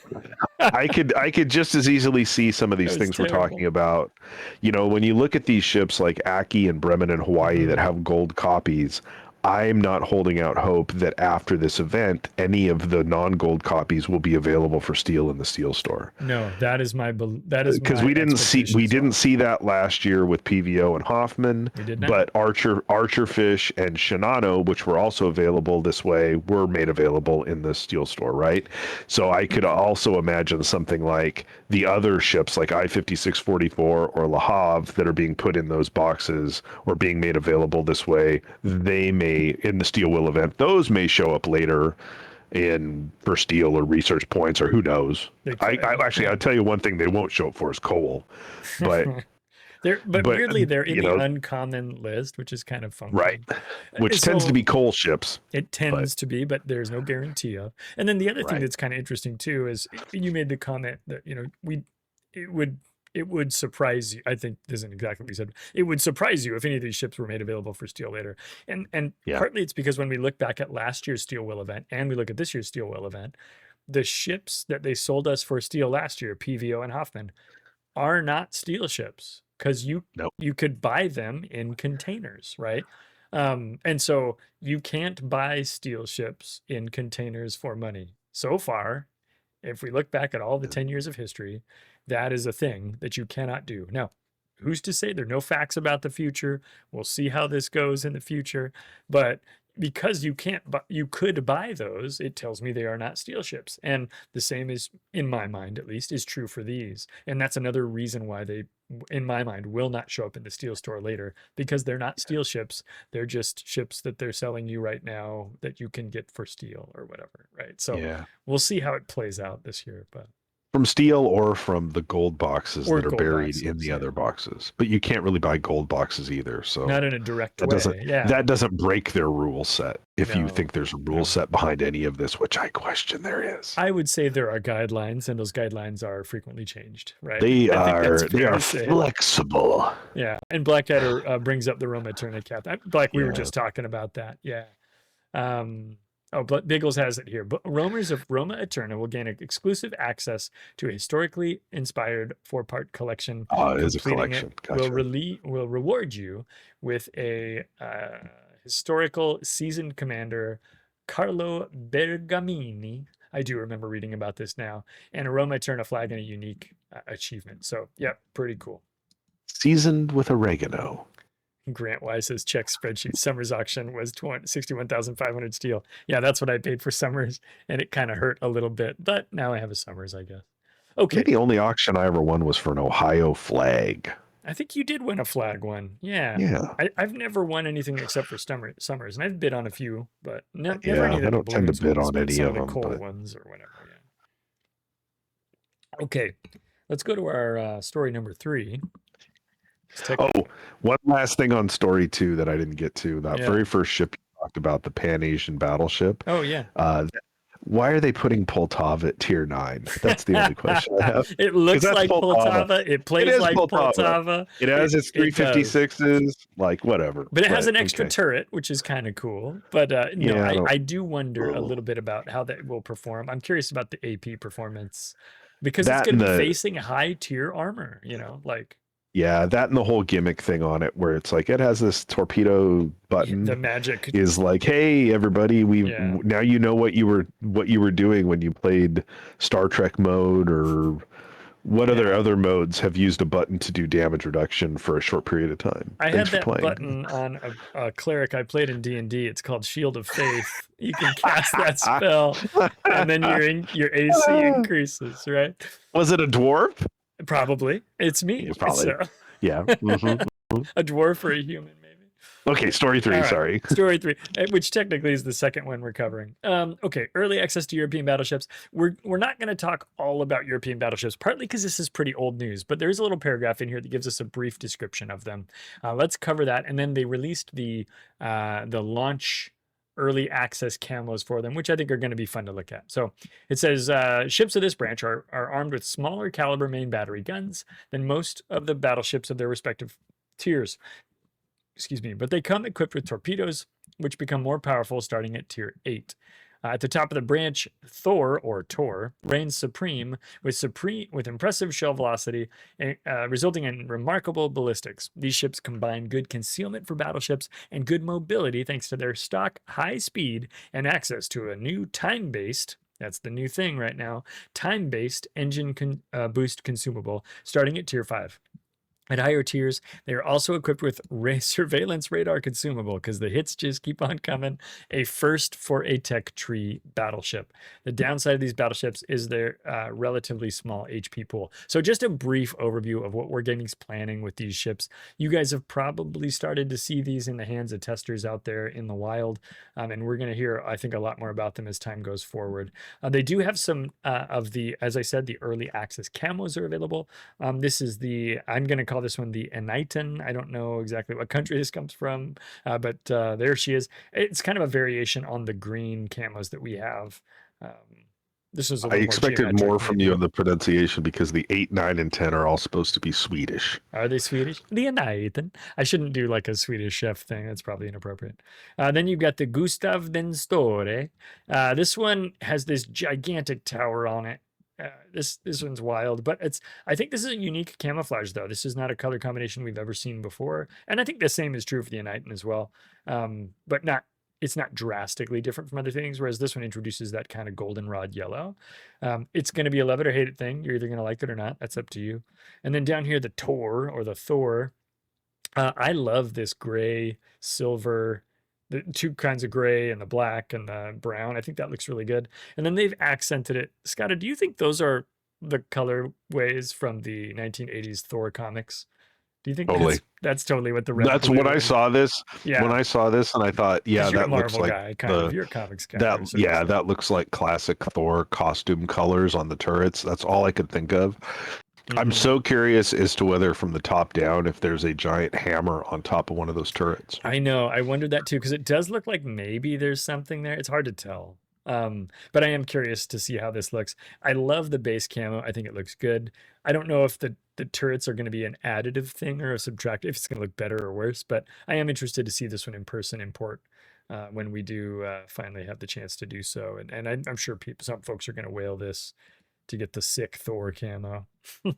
I could just as easily see some of these things we're talking about. When you look at these ships like Aki and Bremen and Hawaii that have gold copies, I'm not holding out hope that after this event, any of the non-gold copies will be available for steel in the steel store. No, that is because we didn't see that last year with PVO and Hoffman. We did not. But Archerfish and Shinano, which were also available this way, were made available in the steel store, right? So I could also imagine something like the other ships like I-5644 or Le Havre that are being put in those boxes or being made available this way. They may, in the steel wheel event, those may show up later for steel or research points, or who knows. I'll tell you one thing they won't show up for is coal, but weirdly they're in the uncommon list, which is kind of funky, right? Which tends to be coal ships. It tends to be, but there's no guarantee of. And then the other thing that's kind of interesting too is you made the comment that it would surprise you. I think this isn't exactly what you said. It would surprise you if any of these ships were made available for steel later. And partly it's because when we look back at last year's steel wheel event and we look at this year's steel wheel event, the ships that they sold us for steel last year, PVO and Hoffman, are not steel ships because you could buy them in containers, right? And so you can't buy steel ships in containers for money. So far, if we look back at all the 10 years of history, that is a thing that you cannot do. Now, who's to say? There are no facts about the future. We'll see how this goes in the future. But because you could buy those, it tells me they are not steel ships. And the same is, in my mind at least, is true for these. And that's another reason why they, in my mind, will not show up in the steel store later, because they're not steel ships. They're just ships that they're selling you right now that you can get for steel or whatever, right? So we'll see how it plays out this year. But from steel or from the gold boxes that are buried in the other boxes. But you can't really buy gold boxes either. So not in a direct way. That doesn't break their rule set. If you think there's a rule set behind any of this, which I question there is. I would say there are guidelines, and those guidelines are frequently changed, right? They are flexible. Yeah. And Blackadder brings up the Roma Eterna cap. We were just talking about that. Yeah. Biggles has it here. But roamers of Roma Eterna will gain exclusive access to a historically inspired 4-part collection. Oh, it is a collection. Gotcha. Will reward you with a historical seasoned commander, Carlo Bergamini. I do remember reading about this now. And a Roma Eterna flag and a unique achievement. So, yeah, pretty cool. Seasoned with oregano. Grant Wise says check spreadsheet. Summers auction was 61,500 steel. Yeah, that's what I paid for Summers, and it kind of hurt a little bit, but now I have a Summers, I guess. Okay. The only auction I ever won was for an Ohio flag. I think you did win a flag one. Yeah. I've never won anything except for Summers, and I've bid on a few, but never any of the I don't tend to bid on any of them. Coal ones or whatever. Yeah. Okay, let's go to our story number 3. One last thing on story 2 that I didn't get to. That very first ship you talked about, the Pan Asian battleship. Oh, yeah. Why are they putting Poltava at tier 9? That's the only question I have. It looks like Poltava. It plays like Poltava. It has its 356s, like whatever. But it has an extra turret, which is kind of cool. But I do wonder a little bit about how that will perform. I'm curious about the AP performance, because it's going to be facing high tier armor, Yeah, that and the whole gimmick thing on it, where it's like it has this torpedo button. The magic is like, hey, everybody, now you know what you were doing when you played Star Trek mode or What other modes have used a button to do damage reduction for a short period of time? I Thanks had for that playing. button on a cleric I played in D&D. It's called Shield of Faith. You can cast that spell, and then your AC increases, right? Was it a dwarf? Probably. It's me. Yeah, probably. So, Yeah. Mm-hmm. a dwarf or a human, maybe. Okay, story 3, sorry. Story 3, which technically is the second one we're covering. Okay, early access to European battleships. We're not going to talk all about European battleships, partly because this is pretty old news, but there's a little paragraph in here that gives us a brief description of them. Let's cover that, and then they released the launch early access camos for them, which I think are going to be fun to look at. So it says ships of this branch are armed with smaller caliber main battery guns than most of the battleships of their respective tiers. Excuse me, but they come equipped with torpedoes, which become more powerful starting at tier 8. At the top of the branch, Thor, or Tor, reigns supreme with impressive shell velocity, resulting in remarkable ballistics. These ships combine good concealment for battleships and good mobility thanks to their stock high speed and access to a new time-based, that's the new thing right now, time-based engine boost consumable starting at tier 5. At higher tiers, they are also equipped with surveillance radar consumable because the hits just keep on coming. A first for a tech tree battleship. The downside of these battleships is their relatively small HP pool. So just a brief overview of what Wargaming's planning with these ships. You guys have probably started to see these in the hands of testers out there in the wild, and we're going to hear, I think, a lot more about them as time goes forward. They do have some of the, as I said, the early access camos are available. This is the, I'm going to call this one the Enigheten. I don't know exactly what country this comes from, but there she is. It's kind of a variation on the green camos that we have. This is I expected more from you on the pronunciation because the 8, 9, and 10 are all supposed to be Swedish. Are they Swedish? The Enigheten. I shouldn't do like a Swedish chef thing. That's probably inappropriate. Then you've got the Gustav den Store. This one has this gigantic tower on it. This one's wild, but I think this is a unique camouflage though. This is not a color combination we've ever seen before, and I think the same is true for the Enigheten as well. But it's not drastically different from other things. Whereas this one introduces that kind of goldenrod yellow. It's going to be a love it or hate it thing. You're either going to like it or not. That's up to you. And then down here, the Tor or the Thor. I love this gray, silver. The two kinds of gray and the black and the brown. I think that looks really good. And then they've accented it. Scotta, do you think those are the colorways from the 1980s Thor comics? Do you think that's totally what the red? That's when I saw this. Yeah. When I saw this, and I thought, yeah, that looks like guy, kind of. You're a comics guy. That looks like classic Thor costume colors on the turrets. That's all I could think of. I'm so curious as to whether from the top down, if there's a giant hammer on top of one of those turrets. I know. I wondered that too, because it does look like maybe there's something there. It's hard to tell. But I am curious to see how this looks. I love the base camo. I think it looks good. I don't know if the turrets are going to be an additive thing or a subtractive, if it's going to look better or worse, but I am interested to see this one in person in port when we do finally have the chance to do so. And I'm sure some folks are going to whale this to get the sick Thor camo. But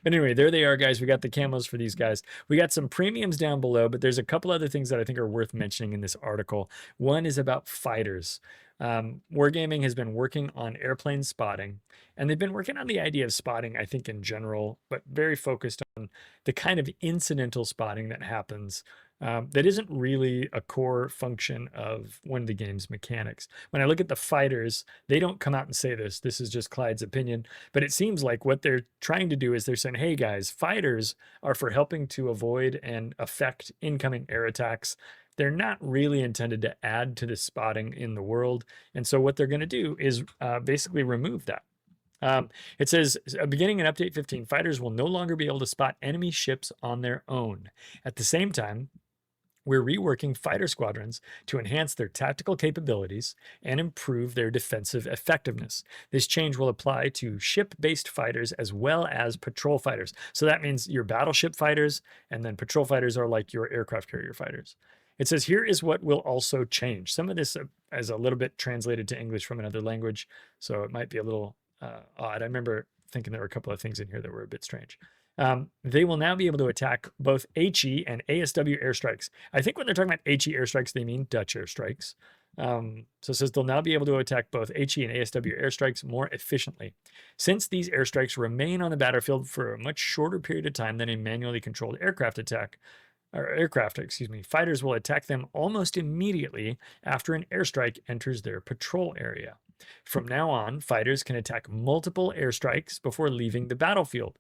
anyway, there they are, guys. We got the camos for these guys. We got some premiums down below, but there's a couple other things that I think are worth mentioning in this article. One is about fighters. Wargaming has been working on airplane spotting, and they've been working on the idea of spotting, I think, in general, but very focused on the kind of incidental spotting that happens that isn't really a core function of one of the game's mechanics. When I look at the fighters, they don't come out and say this. This is just Clyde's opinion, but it seems like what they're trying to do is they're saying, hey guys, fighters are for helping to avoid and affect incoming air attacks. They're not really intended to add to the spotting in the world. And so what they're going to do is basically remove that. It says, beginning in Update 15, fighters will no longer be able to spot enemy ships on their own. At the same time, we're reworking fighter squadrons to enhance their tactical capabilities and improve their defensive effectiveness. This change will apply to ship-based fighters as well as patrol fighters. So that means your battleship fighters, and then patrol fighters are like your aircraft carrier fighters. It says, here is what will also change. Some of this is a little bit translated to English from another language, so it might be a little odd. I remember thinking there were a couple of things in here that were a bit strange. They will now be able to attack both HE and ASW airstrikes. I think when they're talking about HE airstrikes, they mean Dutch airstrikes. So it says they'll now be able to attack both HE and ASW airstrikes more efficiently. Since these airstrikes remain on the battlefield for a much shorter period of time than a manually controlled aircraft attack, fighters will attack them almost immediately after an airstrike enters their patrol area. From now on, fighters can attack multiple airstrikes before leaving the battlefield,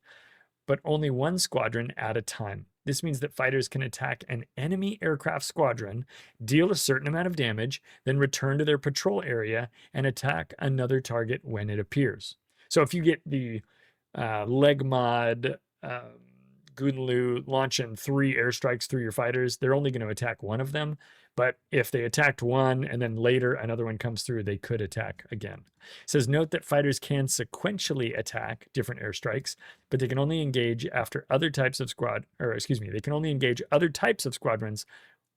but only one squadron at a time. This means that fighters can attack an enemy aircraft squadron, deal a certain amount of damage, then return to their patrol area and attack another target when it appears. So if you get the leg mod Gunlu launching 3 airstrikes through your fighters, they're only going to attack one of them. But if they attacked one and then later another one comes through, they could attack again. It says, note that fighters can sequentially attack different airstrikes, but they can only engage after other types of they can only engage other types of squadrons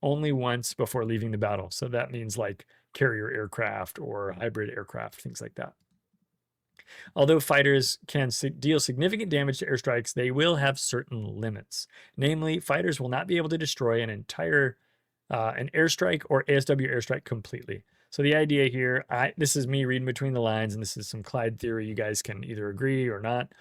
only once before leaving the battle. So that means like carrier aircraft or hybrid aircraft, things like that. Although fighters can deal significant damage to airstrikes, they will have certain limits. Namely, fighters will not be able to destroy an entire an airstrike or ASW airstrike completely. So the idea here, this is me reading between the lines, and this is some Clyde theory. You guys can either agree or not.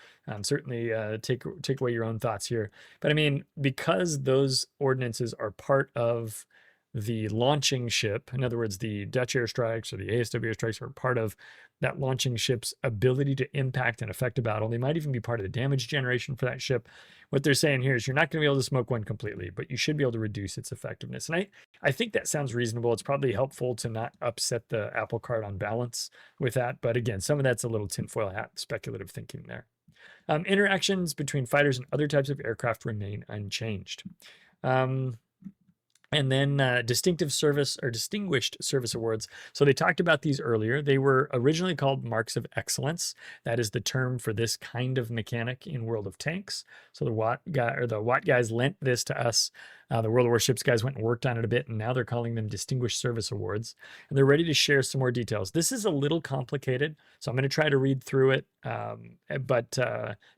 Certainly take away your own thoughts here. But I mean, because those ordinances are part of the launching ship, in other words, the Dutch airstrikes or the ASW airstrikes are part of that launching ship's ability to impact and affect a battle. They might even be part of the damage generation for that ship. What they're saying here is you're not going to be able to smoke one completely, but you should be able to reduce its effectiveness. And I think that sounds reasonable. It's probably helpful to not upset the apple cart on balance with that. But again, some of that's a little tinfoil hat speculative thinking there. Interactions between fighters and other types of aircraft remain unchanged. And then distinctive service or distinguished service awards. So they talked about these earlier. They were originally called marks of excellence. That is the term for this kind of mechanic in World of Tanks. So the Watt guys lent this to us. The World of Warships guys went and worked on it a bit, and now they're calling them distinguished service awards. And they're ready to share some more details. This is a little complicated, so I'm going to try to read through it. But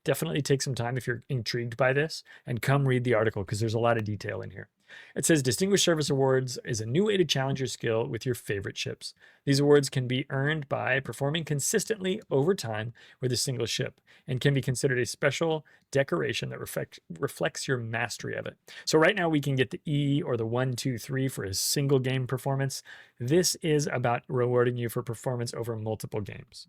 definitely take some time if you're intrigued by this, and come read the article because there's a lot of detail in here. It says Distinguished Service Awards is a new way to challenge your skill with your favorite ships. These awards can be earned by performing consistently over time with a single ship and can be considered a special decoration that reflects your mastery of it. So right now we can get the E or the 1, 2, 3 for a single game performance. This is about rewarding you for performance over multiple games.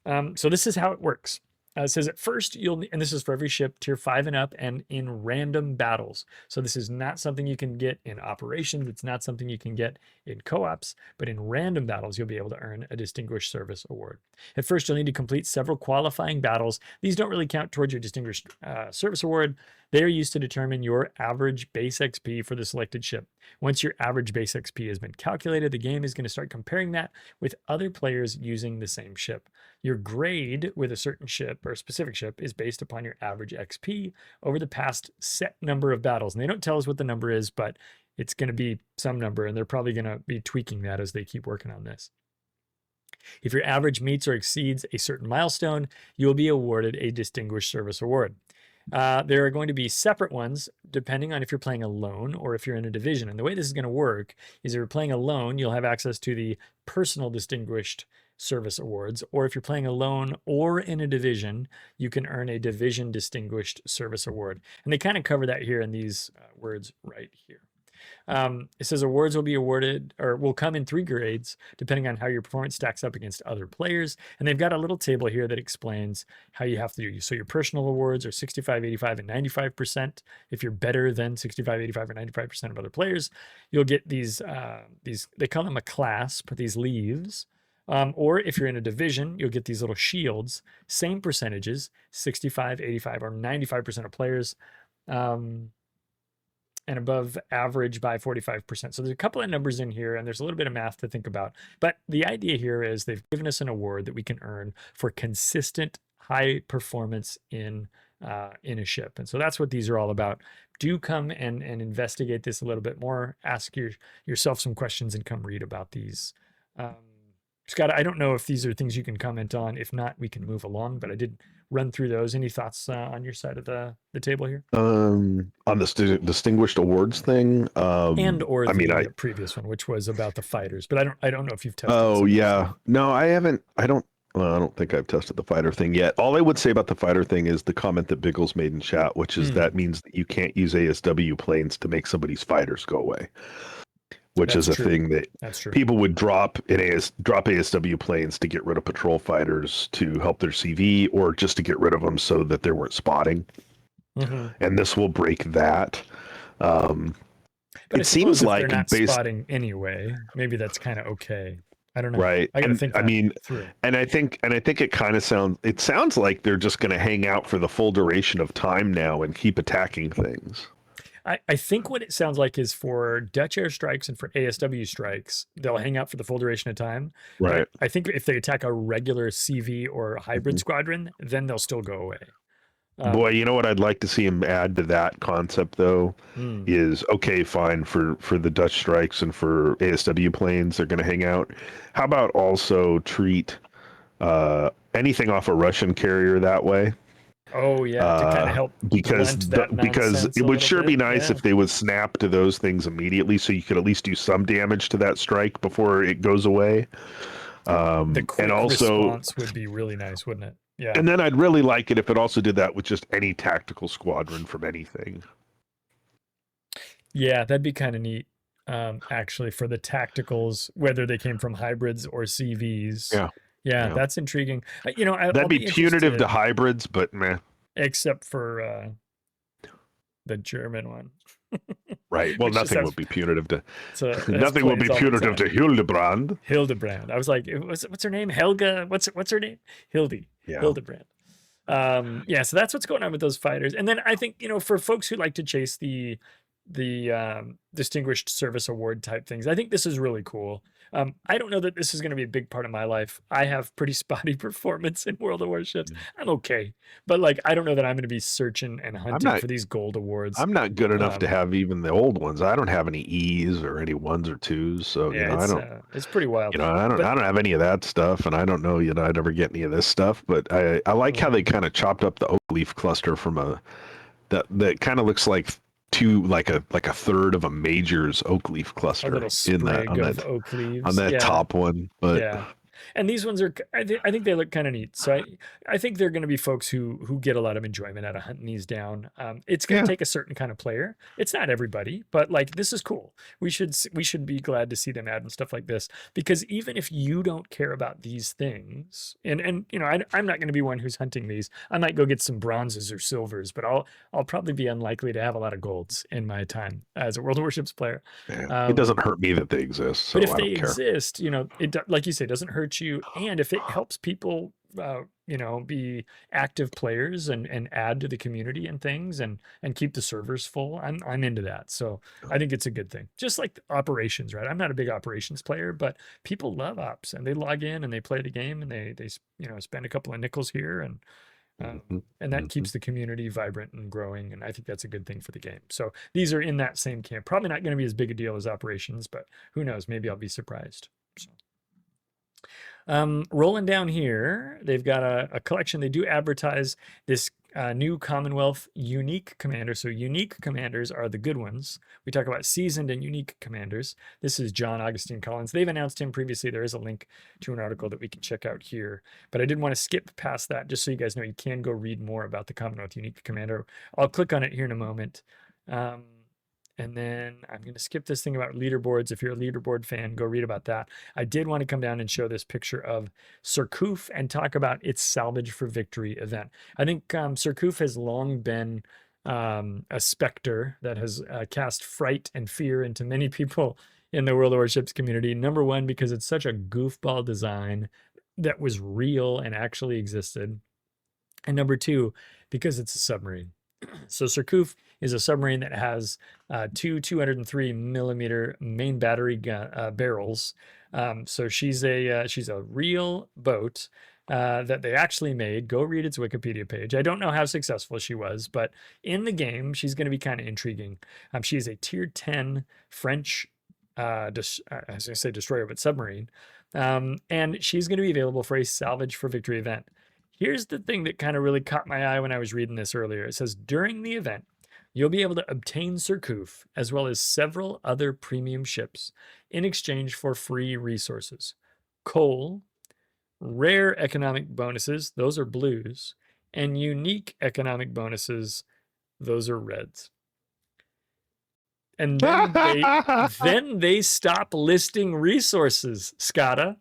So this is how it works. It says at first and this is for every ship, tier 5 and up, and in random battles. So this is not something you can get in operations. It's not something you can get in co-ops, but in random battles, you'll be able to earn a Distinguished Service Award. At first, you'll need to complete several qualifying battles. These don't really count towards your Distinguished Service Award. They are used to determine your average base XP for the selected ship. Once your average base XP has been calculated, the game is going to start comparing that with other players using the same ship. Your grade with a certain ship or a specific ship is based upon your average XP over the past set number of battles. And they don't tell us what the number is, but it's going to be some number, and they're probably going to be tweaking that as they keep working on this. If your average meets or exceeds a certain milestone, you will be awarded a Distinguished Service Award. There are going to be separate ones depending on if you're playing alone or if you're in a division. And the way this is going to work is if you're playing alone, you'll have access to the personal Distinguished Service Awards, or if you're playing alone or in a division, you can earn a Division Distinguished Service Award. And they kind of cover that here in these words right here. It says awards will be awarded or will come in 3 grades depending on how your performance stacks up against other players. And they've got a little table here that explains how you have to do. So your personal awards are 65, 85, and 95%. If you're better than 65, 85, or 95% of other players, you'll get these they call them a clasp, these leaves. Or if you're in a division, you'll get these little shields, same percentages, 65, 85, or 95% of players. And above average by 45%. So there's a couple of numbers in here, and there's a little bit of math to think about. But the idea here is they've given us an award that we can earn for consistent high performance in a ship. And so that's what these are all about. Do come and investigate this a little bit more. Ask yourself some questions and come read about these. Scott, I don't know if these are things you can comment on. If not, we can move along. But I did run through those. Any thoughts on your side of the table here? On the distinguished awards thing, And or I mean, the previous one, which was about the fighters. But I don't know if you've tested. Oh yeah, no, I haven't. Well, I don't think I've tested the fighter thing yet. All I would say about the fighter thing is the comment that Biggles made in chat, which is that means that you can't use ASW planes to make somebody's fighters go away. Which is a thing that people would drop ASW planes to get rid of patrol fighters to help their CV, or just to get rid of them so that they weren't spotting. And this will break that. But it seems like they're not spotting anyway. Maybe that's kind of okay. I don't know. Right. I gotta think. I mean, and I think it kind of sounds like they're just going to hang out for the full duration of time now and keep attacking things. I think what it sounds like is for Dutch airstrikes and for ASW strikes, they'll hang out for the full duration of time. Right. I think if they attack a regular CV or hybrid squadron, then they'll still go away. Boy, you know what I'd like to see him add to that concept, though, is, okay, fine, for the Dutch strikes and for ASW planes, they're going to hang out. How about also treat anything off a Russian carrier that way? Oh yeah, to kind of help because it would sure be nice if they would snap to those things immediately, so you could at least do some damage to that strike before it goes away. The quick response would be really nice, wouldn't it? Yeah. And then I'd really like it if it also did that with just any tactical squadron from anything. Yeah, that'd be kind of neat. Actually, for the tacticals, whether they came from hybrids or CVs. Yeah, that's intriguing. That'd be punitive to hybrids, but meh. Except for the German one. Right. Well, nothing would be punitive to. Nothing will be punitive to Hildebrand. Hildebrand. I was like, what's her name? Helga. What's her name? Hildy. Yeah. Hildebrand. So that's what's going on with those fighters. And then I think, for folks who like to chase the Distinguished Service Award type things, I think this is really cool. I don't know that this is going to be a big part of my life. I have pretty spotty performance in World of Warships. I'm okay, but I don't know that I'm going to be searching and hunting for these gold awards. I'm not good enough to have even the old ones. I don't have any E's or any 1s or 2s, so it's pretty wild. I don't have any of that stuff, and I don't know I'd ever get any of this stuff. But I like how they kind of chopped up the oak leaf cluster from that kind of looks like a third of a major's oak leaf cluster in that top one. But and these ones are, I think they look kind of neat. So I think they're going to be folks who get a lot of enjoyment out of hunting these down. It's going to take a certain kind of player. It's not everybody, but this is cool. We should be glad to see them add and stuff like this, because even if you don't care about these things, and I'm not going to be one who's hunting these. I might go get some bronzes or silvers, but I'll probably be unlikely to have a lot of golds in my time as a World of Warships player. It doesn't hurt me that they exist. So but if they exist, it, like you say, doesn't hurt you, and if it helps people be active players and add to the community and things and keep the servers full, I'm into that. So I think it's a good thing. Just like operations, right? I'm not a big operations player, but people love ops, and they log in and they play the game, and they spend a couple of nickels here, and that keeps the community vibrant and growing, and I think that's a good thing for the game. So these are in that same camp. Probably not going to be as big a deal as operations, but who knows? Maybe I'll be surprised. So. Rolling down here, they've got a collection. They do advertise this new Commonwealth unique commander. So unique commanders are the good ones. We talk about seasoned and unique commanders. This is John Augustine Collins. They've announced him previously. There is a link to an article that we can check out here, but I didn't want to skip past that, just so you guys know you can go read more about the Commonwealth unique commander. I'll click on it here in a moment. And then I'm going to skip this thing about leaderboards. If you're a leaderboard fan, go read about that. I did want to come down and show this picture of Surcouf and talk about its Salvage for Victory event. I think Surcouf has long been a specter that has cast fright and fear into many people in the World of Warships community. Number one, because it's such a goofball design that was real and actually existed. And number two, because it's a submarine. So Surcouf is a submarine that has two 203 millimeter main battery barrels. So she's a real boat that they actually made. Go read its Wikipedia page. I don't know how successful she was, but in the game, she's going to be kind of intriguing. She is a tier 10 French, as I say, destroyer, but submarine. And she's going to be available for a Salvage for Victory event. Here's the thing that kind of really caught my eye when I was reading this earlier. It says, during the event, you'll be able to obtain Surcouf as well as several other premium ships in exchange for free resources. Coal, rare economic bonuses, those are blues, and unique economic bonuses, those are reds. And then they stop listing resources, Scotta.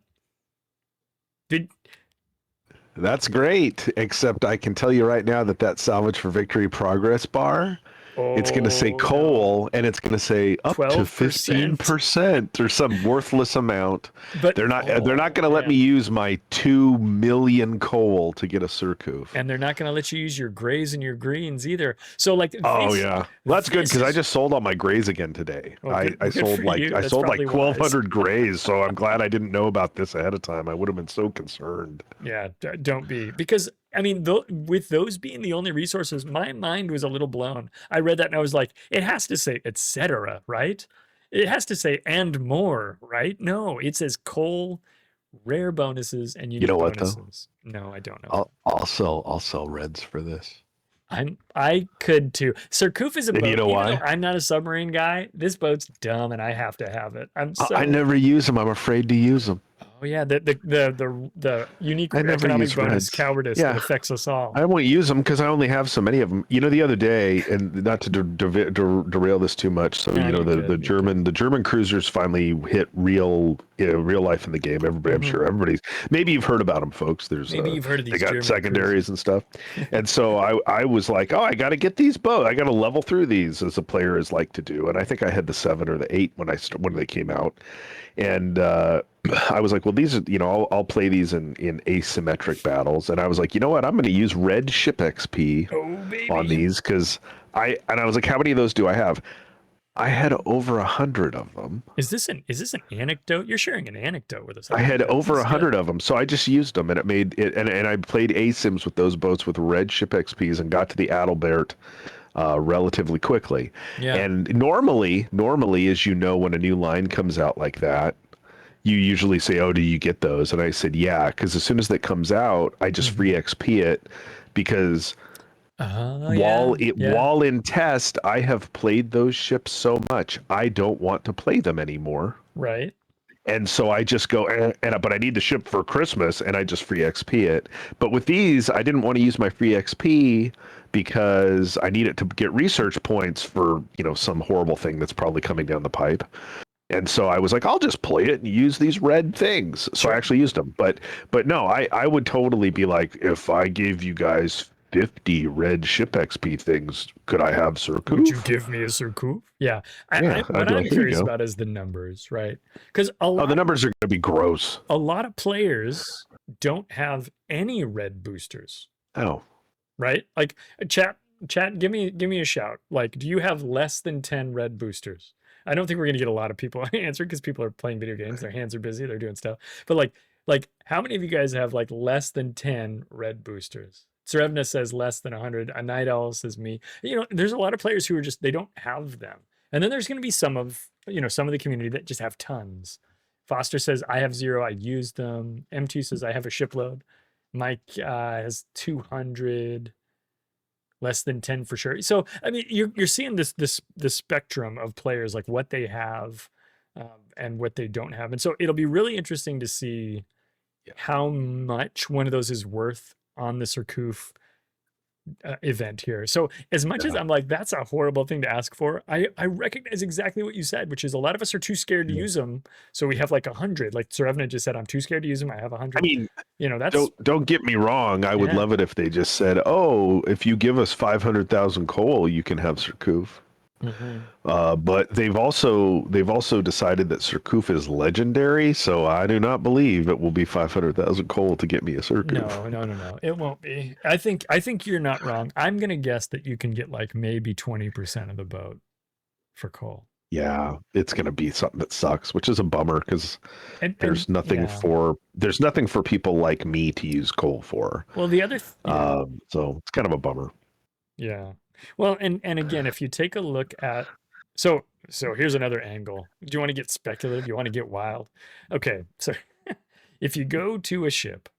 That's great, except I can tell you right now that Salvage for Victory progress bar, it's going to say coal, and it's going to say up 12%. To 15% or some worthless amount. But they're not going to let me use my 2 million coal to get a Surcouf. And they're not going to let you use your grays and your greens either. So like, yeah, that's good because I just sold all my grays again today. Well, I sold like 1,200 grays, so I'm glad I didn't know about this ahead of time. I would have been so concerned. Yeah, don't be, because I mean, with those being the only resources, my mind was a little blown. I read that and I was like, it has to say etc., right? It has to say and more, right? No, it says coal, rare bonuses, and unique bonuses. No, I don't know. I'll sell reds for this. I could too. Surcouf is a boat. You know why? I'm not a submarine guy. This boat's dumb, and I have to have it. I never use them. I'm afraid to use them. Oh yeah, the unique economic bonus cowardice that affects us all. I won't use them because I only have so many of them. You know, the other day, and not to derail this too much. So the German cruisers finally hit real life in the game. Everybody, I'm sure maybe you've heard about them, folks. Maybe you've heard of these. They got German secondaries and stuff, and so I was like, oh, I got to get these boats. I got to level through these as a player is like to do. And I think I had the 7 or the 8 when they came out. And I was like, well, these are, I'll play these in asymmetric battles. And I was like, you know what? I'm going to use red ship XP on these because I was like, how many of those do I have? I had over 100 of them. Is this an anecdote? You're sharing an anecdote with us. I had over 100 of them, so I just used them, and it made it. And I played asyms with those boats with red ship XPs and got to the Adalbert relatively quickly. Yeah. And normally, as you know, when a new line comes out like that, you usually say, oh, do you get those? And I said, yeah, because as soon as that comes out, I just free XP it because while in test, I have played those ships so much, I don't want to play them anymore. Right. And so I just go, but I need the ship for Christmas, and I just free XP it. But with these, I didn't want to use my free XP because I need it to get research points for, some horrible thing that's probably coming down the pipe. And so I was like, I'll just play it and use these red things. So I actually used them. But no, I would totally be like, if I gave you guys 50 red ship XP things, could I have Surcouf? Would you give me a Surcouf? Yeah. What I'm curious about is the numbers, right? Because the numbers are going to be gross. A lot of players don't have any red boosters. Oh. Right? Like, chat, give me a shout. Like, do you have less than 10 red boosters? I don't think we're going to get a lot of people answering because people are playing video games. Their hands are busy. They're doing stuff. But like, how many of you guys have like less than 10 red boosters? Serevna says less than 100. A Night Owl says me. There's a lot of players who are just, they don't have them. And then there's going to be some of the community that just have tons. Foster says, I have 0. I use them. M2 says, I have a shipload. Mike has 200. Less than 10 for sure. So, I mean, you're seeing this spectrum of players, like what they have and what they don't have. And so it'll be really interesting to see how much one of those is worth on the Surcouf event here. So as much as I'm like, that's a horrible thing to ask for, I recognize exactly what you said, which is a lot of us are too scared to use them. So we have like 100. Like Serevna just said, I'm too scared to use them. I have 100. I mean, that's don't get me wrong. I would love it if they just said, oh, if you give us 500,000 coal, you can have Surcouf. But they've also decided that Surcouf is legendary, so I do not believe it will be 500,000 coal to get me a Surcouf. No, it won't be. I think you're not wrong. I'm gonna guess that you can get like maybe 20% of the boat for coal. Yeah, it's gonna be something that sucks, which is a bummer because there's nothing for people like me to use coal for. Well, the other so it's kind of a bummer. Yeah. Well, and again, if you take a look at, so here's another angle. Do you want to get speculative? You want to get wild? Okay, so if you go to a ship.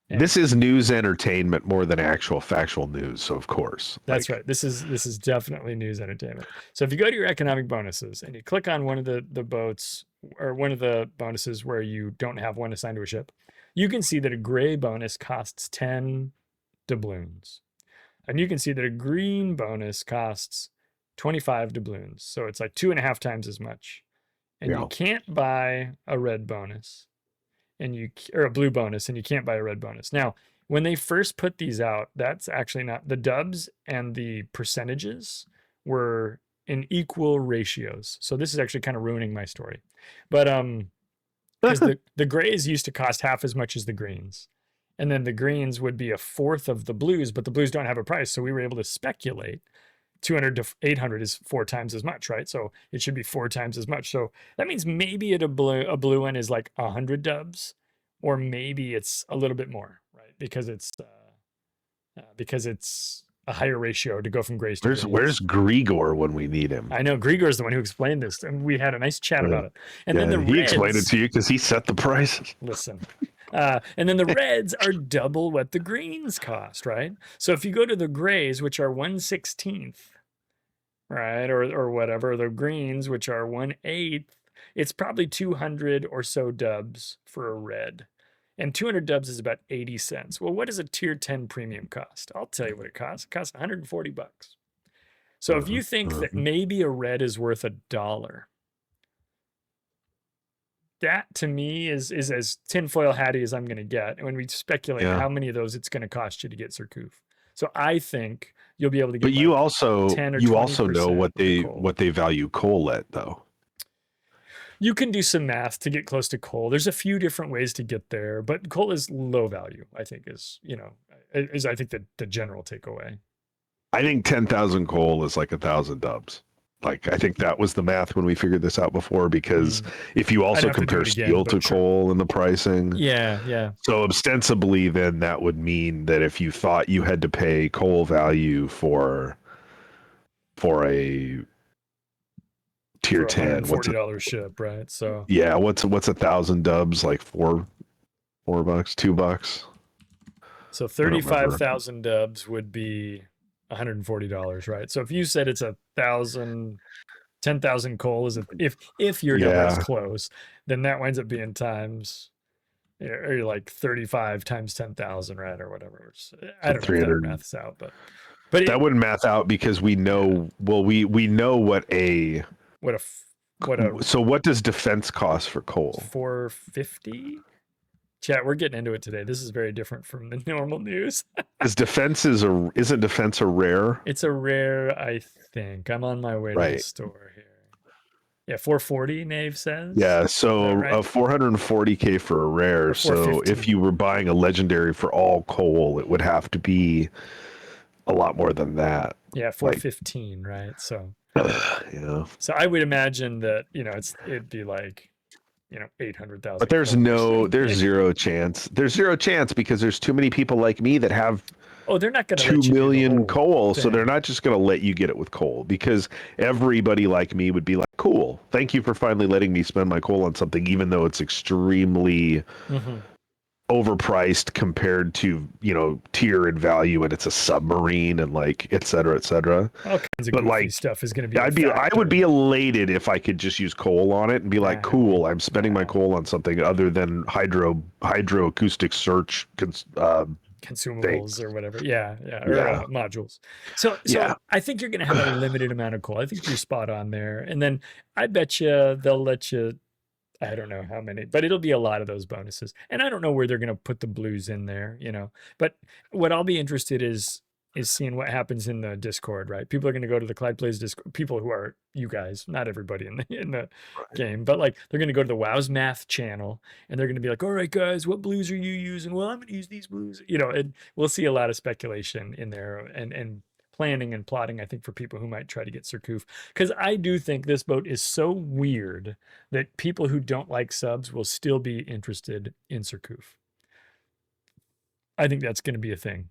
This is news entertainment more than actual factual news, so of course. That's right. This is definitely news entertainment. So if you go to your economic bonuses and you click on one of the boats or one of the bonuses where you don't have one assigned to a ship, you can see that a gray bonus costs 10 doubloons. And you can see that a green bonus costs 25 doubloons. So it's like 2.5 times as much. And you can't buy a red bonus or a blue bonus, and you can't buy a red bonus. Now, when they first put these out, that's actually not the dubs, and the percentages were in equal ratios. So this is actually kind of ruining my story. But because the grays used to cost half as much as the greens. And then the greens would be a fourth of the blues, but the blues don't have a price. So we were able to speculate 200 to 800 is 4 times as much, right? So it should be 4 times as much. So that means maybe a blue one is like 100 dubs, or maybe it's a little bit more, right? Because it's a higher ratio to go from grays to greens. Where's Grigor when we need him? I know Grigor's the one who explained this, and we had a nice chat about it. And then he explained it to you because he set the prices. Listen. And then the reds are double what the greens cost, right? So if you go to the grays, which are 1/16, right, or whatever, the greens, which are 1/8, it's probably 200 or so dubs for a red. And 200 dubs is about 80 cents. Well, what does a tier 10 premium cost? I'll tell you what it costs. It costs $140. So if you think that maybe a red is worth $1, that to me is as tinfoil hatty as I'm going to get. And when we speculate how many of those it's going to cost you to get Surcouf. So I think you'll be able to get. But you also know what they value coal at, though. You can do some math to get close to coal. There's a few different ways to get there, but coal is low value, I think, is I think the general takeaway. I think 10,000 coal is like 1,000 dubs. Like, I think that was the math when we figured this out before, because if you also compare steel to coal in the pricing. Yeah. So ostensibly, then that would mean that if you thought you had to pay coal value for a tier 10, $40 ship, right? So yeah, what's 1,000 dubs, like $4, $2? So 35,000 dubs would be $140, right? So if you said it's 10,000 coal is if your number is close, then that winds up being times, or you're like 35 times 10,000, right, or whatever. I don't know if that maths out, but that wouldn't math out because we know. Well, we know so what does defense cost for coal? 450. Chat, we're getting into it today. This is very different from the normal news. Isn't defense a rare? It's a rare, I think. I'm on my way to the store here. Yeah, 440, Nave says. Yeah, so right? 440K for a rare. So if you were buying a legendary for all coal, it would have to be a lot more than that. Yeah, 415, right? So yeah. So I would imagine that, it'd be like 800,000. But there's zero chance. There's zero chance because there's too many people like me that have they're not going to 2 million coal. So they're not just going to let you get it with coal, because everybody like me would be like, cool, thank you for finally letting me spend my coal on something, even though it's extremely overpriced compared to tier and value, and it's a submarine and like et cetera. All kinds of goofy stuff is going to be. I would be elated if I could just use coal on it and be like, cool, I'm spending my coal on something other than hydroacoustic search consumables or whatever. Or modules. So I think you're going to have a limited amount of coal. I think you're spot on there. And then I bet you they'll let you. I don't know how many, but it'll be a lot of those bonuses. And I don't know where they're going to put the blues in there, But what I'll be interested is seeing what happens in the Discord, right? People are going to go to the Clyde Plays Discord. People who are you guys, not everybody in the game, but like they're going to go to the Wow's Math channel and they're going to be like, all right, guys, what blues are you using? Well, I'm going to use these blues, and we'll see a lot of speculation in there and planning and plotting, I think, for people who might try to get Surcouf. Because I do think this boat is so weird that people who don't like subs will still be interested in Surcouf. I think that's going to be a thing.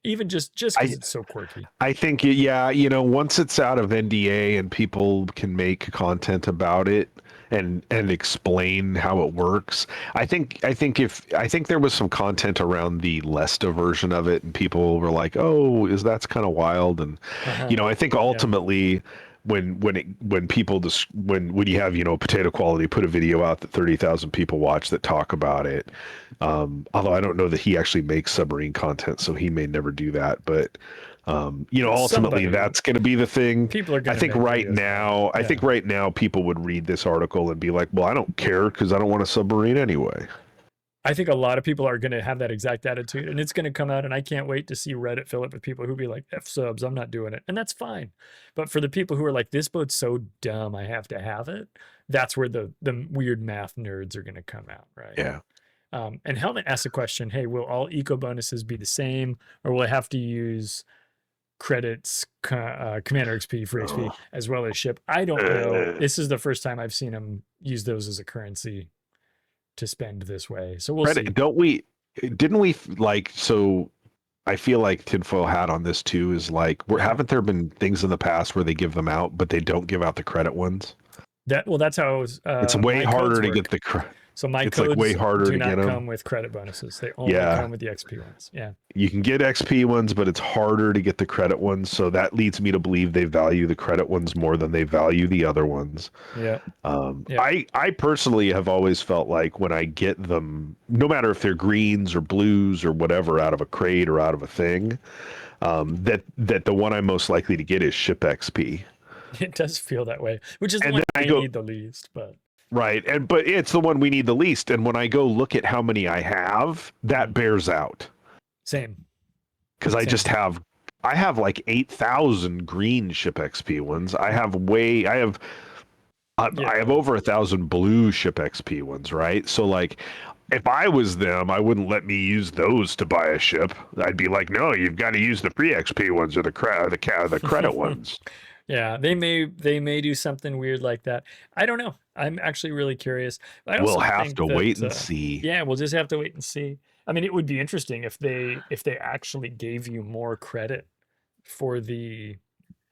Even just because it's so quirky. I think, yeah, once it's out of NDA and people can make content about it and explain how it works, I think there was some content around the Lesta version of it, and people were like, "Oh, that's kind of wild," and I think ultimately. When people when you have Potato Quality put a video out that 30,000 people watch that talk about it, although I don't know that he actually makes submarine content, so he may never do that, but ultimately that's going to be the thing. People are going to I think right now people would read this article and be like, well, I don't care because I don't want a submarine anyway. I think a lot of people are going to have that exact attitude, and it's going to come out, and I can't wait to see Reddit fill up with people who be like, F subs, I'm not doing it. And that's fine. But for the people who are like, this boat's so dumb, I have to have it, that's where the weird math nerds are going to come out, right? Yeah. And Helmet asked a question, hey, will all eco bonuses be the same, or will I have to use credits, Commander XP, free XP, as well as ship? I don't know. This is the first time I've seen them use those as a currency to spend this way, so we'll see. Didn't we so I feel like tinfoil hat on this too is like, haven't there been things in the past where they give them out but they don't give out the credit ones? That's how it was, it's way harder to get the credit. So my codes like way harder do to not get come with credit bonuses. They only come with the XP ones. Yeah. You can get XP ones, but it's harder to get the credit ones. So that leads me to believe they value the credit ones more than they value the other ones. Yeah. I personally have always felt like when I get them, no matter if they're greens or blues or whatever out of a crate or out of a thing, that the one I'm most likely to get is ship XP. It does feel that way, which is the one I need the least, but. Right. But it's the one we need the least. And when I go look at how many I have, that bears out. Same. Because I have like 8,000 green ship XP ones. I have over 1,000 blue ship XP ones, right? So like, if I was them, I wouldn't let me use those to buy a ship. I'd be like, no, you've got to use the free XP ones or the credit ones. Yeah, they may do something weird like that. I don't know. I'm actually really curious. We'll have to wait and see. Yeah, we'll just have to wait and see. I mean, it would be interesting if they actually gave you more credit for the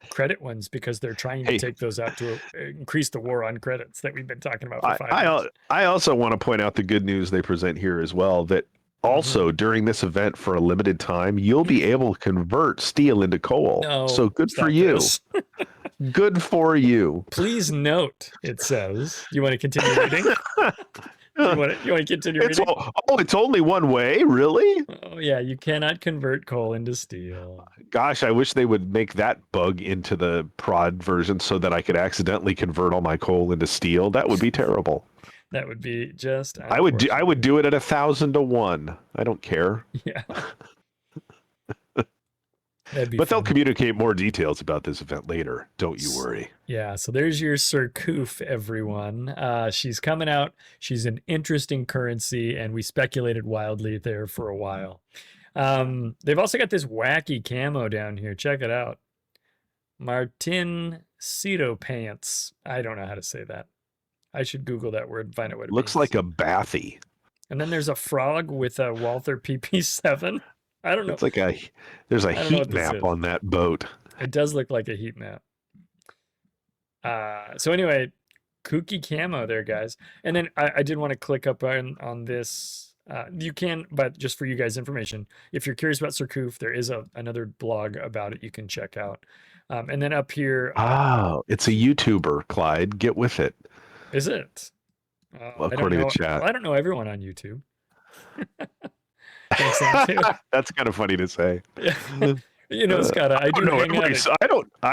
credit ones, because they're trying to take those out to increase the war on credits that we've been talking about for 5 years. I also want to point out the good news they present here as well, that also during this event for a limited time, you'll be able to convert steel into coal. So good for you. Good for you. Please note, it says. Do you want to continue reading? You want to continue reading? It's only one way, really? Oh yeah, you cannot convert coal into steel. Gosh, I wish they would make that bug into the prod version so that I could accidentally convert all my coal into steel. That would be terrible. That would be just. I would do it at 1,000 to 1. I don't care. Yeah. But they'll communicate more details about this event later. Don't you worry. Yeah. So there's your Surcouf, everyone. She's coming out. She's an interesting currency, and we speculated wildly there for a while. They've also got this wacky camo down here. Check it out. Martin Cedo pants. I don't know how to say that. I should Google that word and find out what it looks means. like a bathy. And then there's a frog with a Walther PP7. I don't know. It's like there's a heat map on that boat. It does look like a heat map. So anyway, kooky camo there, guys. And then I did want to click up on this. You can, but just for you guys' information, if you're curious about Surcouf, there is another blog about it you can check out. And then up here. It's a YouTuber, Clyde. Get with it. Is it? According to chat. I don't know everyone on YouTube. Thanks, that's kind of funny to say. Yeah. Scott, I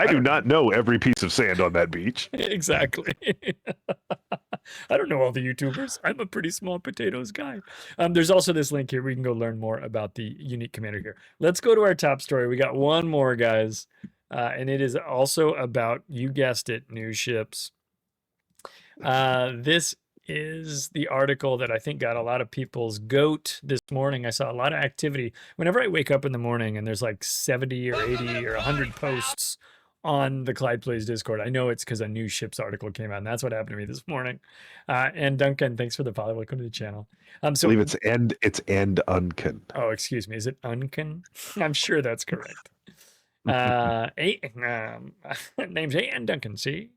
do not know every piece of sand on that beach. Exactly. I don't know all the YouTubers. I'm a pretty small potatoes guy. There's also this link here. We can go learn more about the unique commander here. Let's go to our top story. We got one more, guys. And it is also about, you guessed it, new ships. This is the article that I think got a lot of people's goat this morning. I saw a lot of activity. Whenever I wake up in the morning and there's like 70 or 80 or 100 posts on the Clyde Plays Discord. I know it's because a new ships article came out, and that's what happened to me this morning. And Duncan, thanks for the follow. Welcome to the channel. So I believe it's and Uncan. Oh, excuse me. Is it Uncan? I'm sure that's correct. Name's and Duncan. See,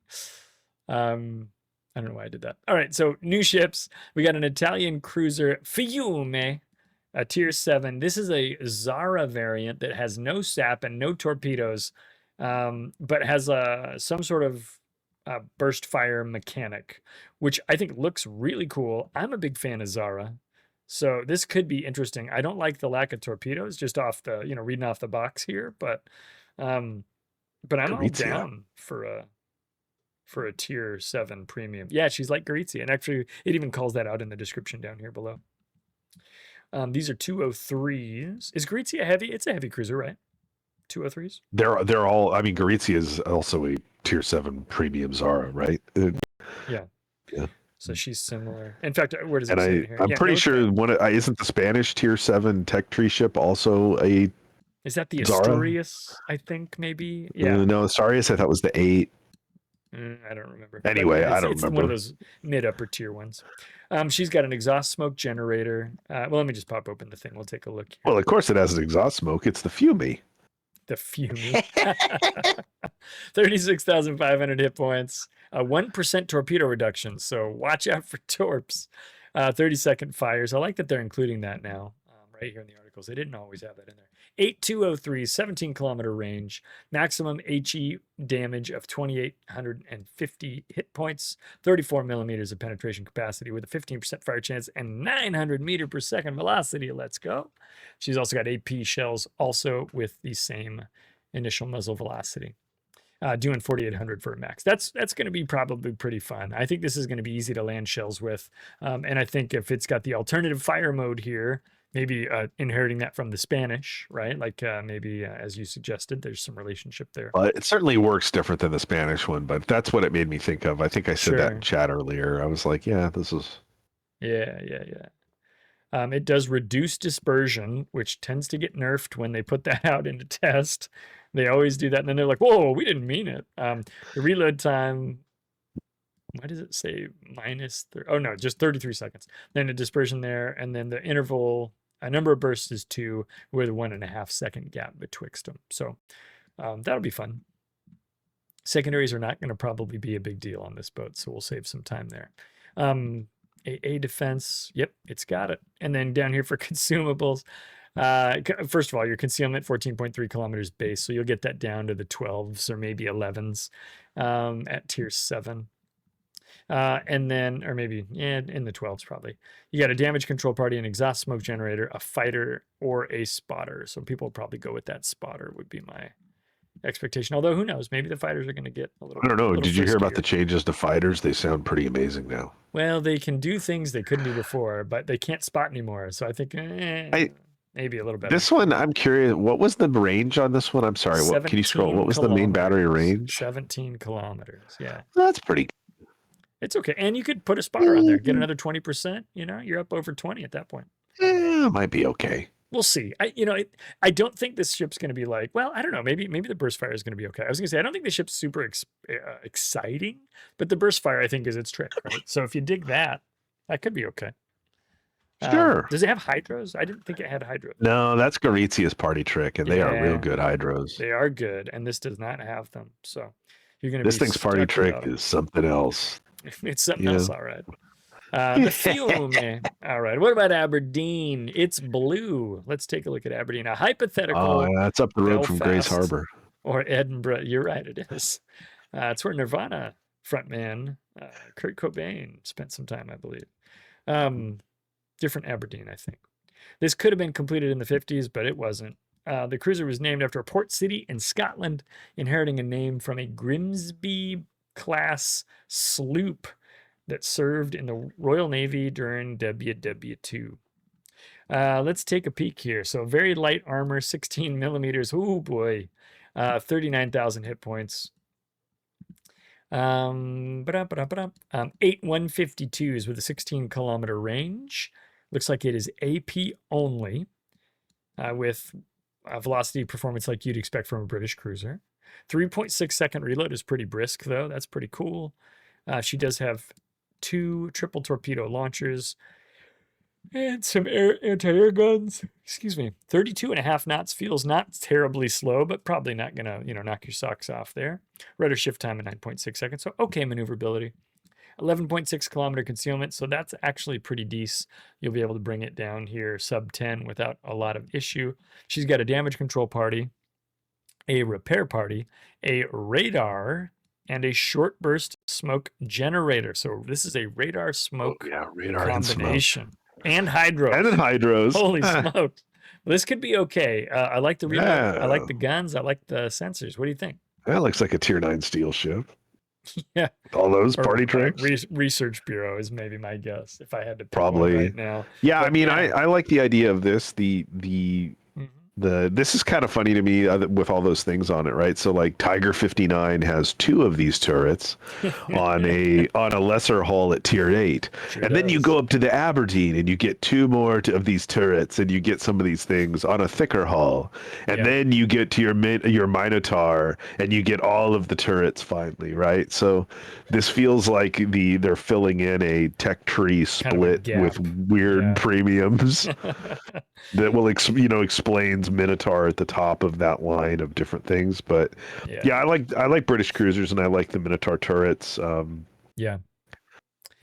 I don't know why I did that. All right, so new ships. We got an Italian cruiser Fiume, a tier 7. This is a Zara variant that has no sap and no torpedoes, but has some sort of burst fire mechanic, which I think looks really cool. I'm a big fan of Zara, so this could be interesting. I don't like the lack of torpedoes, just off the, reading off the box here, but I'm all down for a tier 7 premium. Yeah, she's like Gorizia, and actually it even calls that out in the description down here below. These are 203s. Is Gorizia heavy? It's a heavy cruiser, right? 203s. They're all. I mean, Gorizia is also a tier 7 premium Zara, right? Yeah. Yeah. So she's similar. In fact, where does it say here? I'm pretty sure isn't the Spanish tier 7 tech tree ship also a? Is that the Zara? Asturias? I think maybe. Yeah. No, Asturias. I thought was the 8. I don't remember. Anyway, I don't remember. It's one of those mid-upper tier ones. She's got an exhaust smoke generator. Well, let me just pop open the thing. We'll take a look here. Well, of course it has an exhaust smoke. It's the Fiume. The Fiume. 36,500 hit points. 1% torpedo reduction. So watch out for torps. 30-second fires. I like that they're including that now. Right here in the articles. They didn't always have that in there. 8203, 17-kilometer range. Maximum HE damage of 2,850 hit points. 34 millimeters of penetration capacity with a 15% fire chance and 900 meter per second velocity. Let's go. She's also got AP shells, also with the same initial muzzle velocity. Doing 4,800 for a max. That's going to be probably pretty fun. I think this is going to be easy to land shells with. And I think if it's got the alternative fire mode here, maybe inheriting that from the Spanish, right? Like maybe, as you suggested, there's some relationship there. It certainly works different than the Spanish one, but that's what it made me think of. I think I said that in chat earlier. I was like, yeah, this is... Yeah. It does reduce dispersion, which tends to get nerfed when they put that out into test. They always do that, and then they're like, whoa, we didn't mean it. The reload time... Why does it say minus? Oh, no, just 33 seconds. Then a dispersion there, and then the interval, a number of bursts is 2 with a 1.5 second gap betwixt them. So that'll be fun. Secondaries are not going to probably be a big deal on this boat, so we'll save some time there. AA defense, yep, it's got it. And then down here for consumables, first of all, your concealment 14.3 kilometers base, so you'll get that down to the 12s or maybe 11s at tier 7. And then, or maybe in the 12s probably. You got a damage control party, an exhaust smoke generator, a fighter, or a spotter. So people will probably go with that spotter would be my expectation. Although who knows, maybe the fighters are going to get a little. I don't know. Did you hear about the changes to fighters? They sound pretty amazing now. Well, they can do things they couldn't do before, but they can't spot anymore. So I think maybe a little better. This one, I'm curious. What was the range on this one? I'm sorry. What can you scroll? What was the main battery range? 17 kilometers. Yeah. That's pretty. It's okay. And you could put a spotter on there, get another 20%, you're up over 20 at that point. Yeah, might be okay. We'll see. I don't think this ship's going to be like, well, I don't know. Maybe the burst fire is going to be okay. I was going to say, I don't think the ship's super exciting, but the burst fire, I think, is its trick, right? So if you dig that could be okay. Sure. Does it have hydros? I didn't think it had hydros. No, that's Gorizia's party trick, and they are real good hydros. They are good, and this does not have them. So you're going to This thing's party trick is something else. It's something else, all right. The Fiume. All right. What about Aberdeen? It's blue. Let's take a look at Aberdeen. A hypothetical. Oh, yeah, it's up the road from Grace Harbor. Or Edinburgh. You're right, it is. It's where Nirvana frontman Kurt Cobain spent some time, I believe. Different Aberdeen, I think. This could have been completed in the 50s, but it wasn't. The cruiser was named after a port city in Scotland, inheriting a name from a Grimsby class sloop that served in the Royal Navy during WW2. Let's take a peek here. So very light armor, 16 millimeters. Oh boy, 39,000 hit points. 8 152s with a 16-kilometer range. Looks like it is AP only, with velocity performance like you'd expect from a British cruiser. 3.6 second reload is pretty brisk, though. That's pretty cool. She does have 2 triple torpedo launchers and some anti-air guns. Excuse me. 32.5 knots feels not terribly slow, but probably not gonna, knock your socks off there. Rudder shift time at 9.6 seconds, so okay maneuverability. 11.6 kilometer concealment, so that's actually pretty decent. You'll be able to bring it down here sub 10 without a lot of issue. She's got a damage control party, a repair party, a radar, and a short burst smoke generator. So this is a radar smoke radar combination. And hydros. And then hydros. Holy smokes. Well, this could be okay. I like the reload. I like the guns. I like the sensors. What do you think? That looks like a tier 9 steel ship. Yeah. All those party tricks. Research Bureau is maybe my guess if I had to pick probably one right now. Yeah, but, I mean, I like the idea of this. This is kind of funny to me with all those things on it, right? So like Tiger 59 has 2 of these turrets on a lesser hull at tier 8. Sure and does. then you go up to the Aberdeen and you get 2 more of these turrets and you get some of these things on a thicker hull. And then you get to your Minotaur and you get all of the turrets finally, right? So this feels like they're filling in a tech tree split with weird premiums that will explains Minotaur at the top of that line of different things. But I like British cruisers and I like the Minotaur turrets.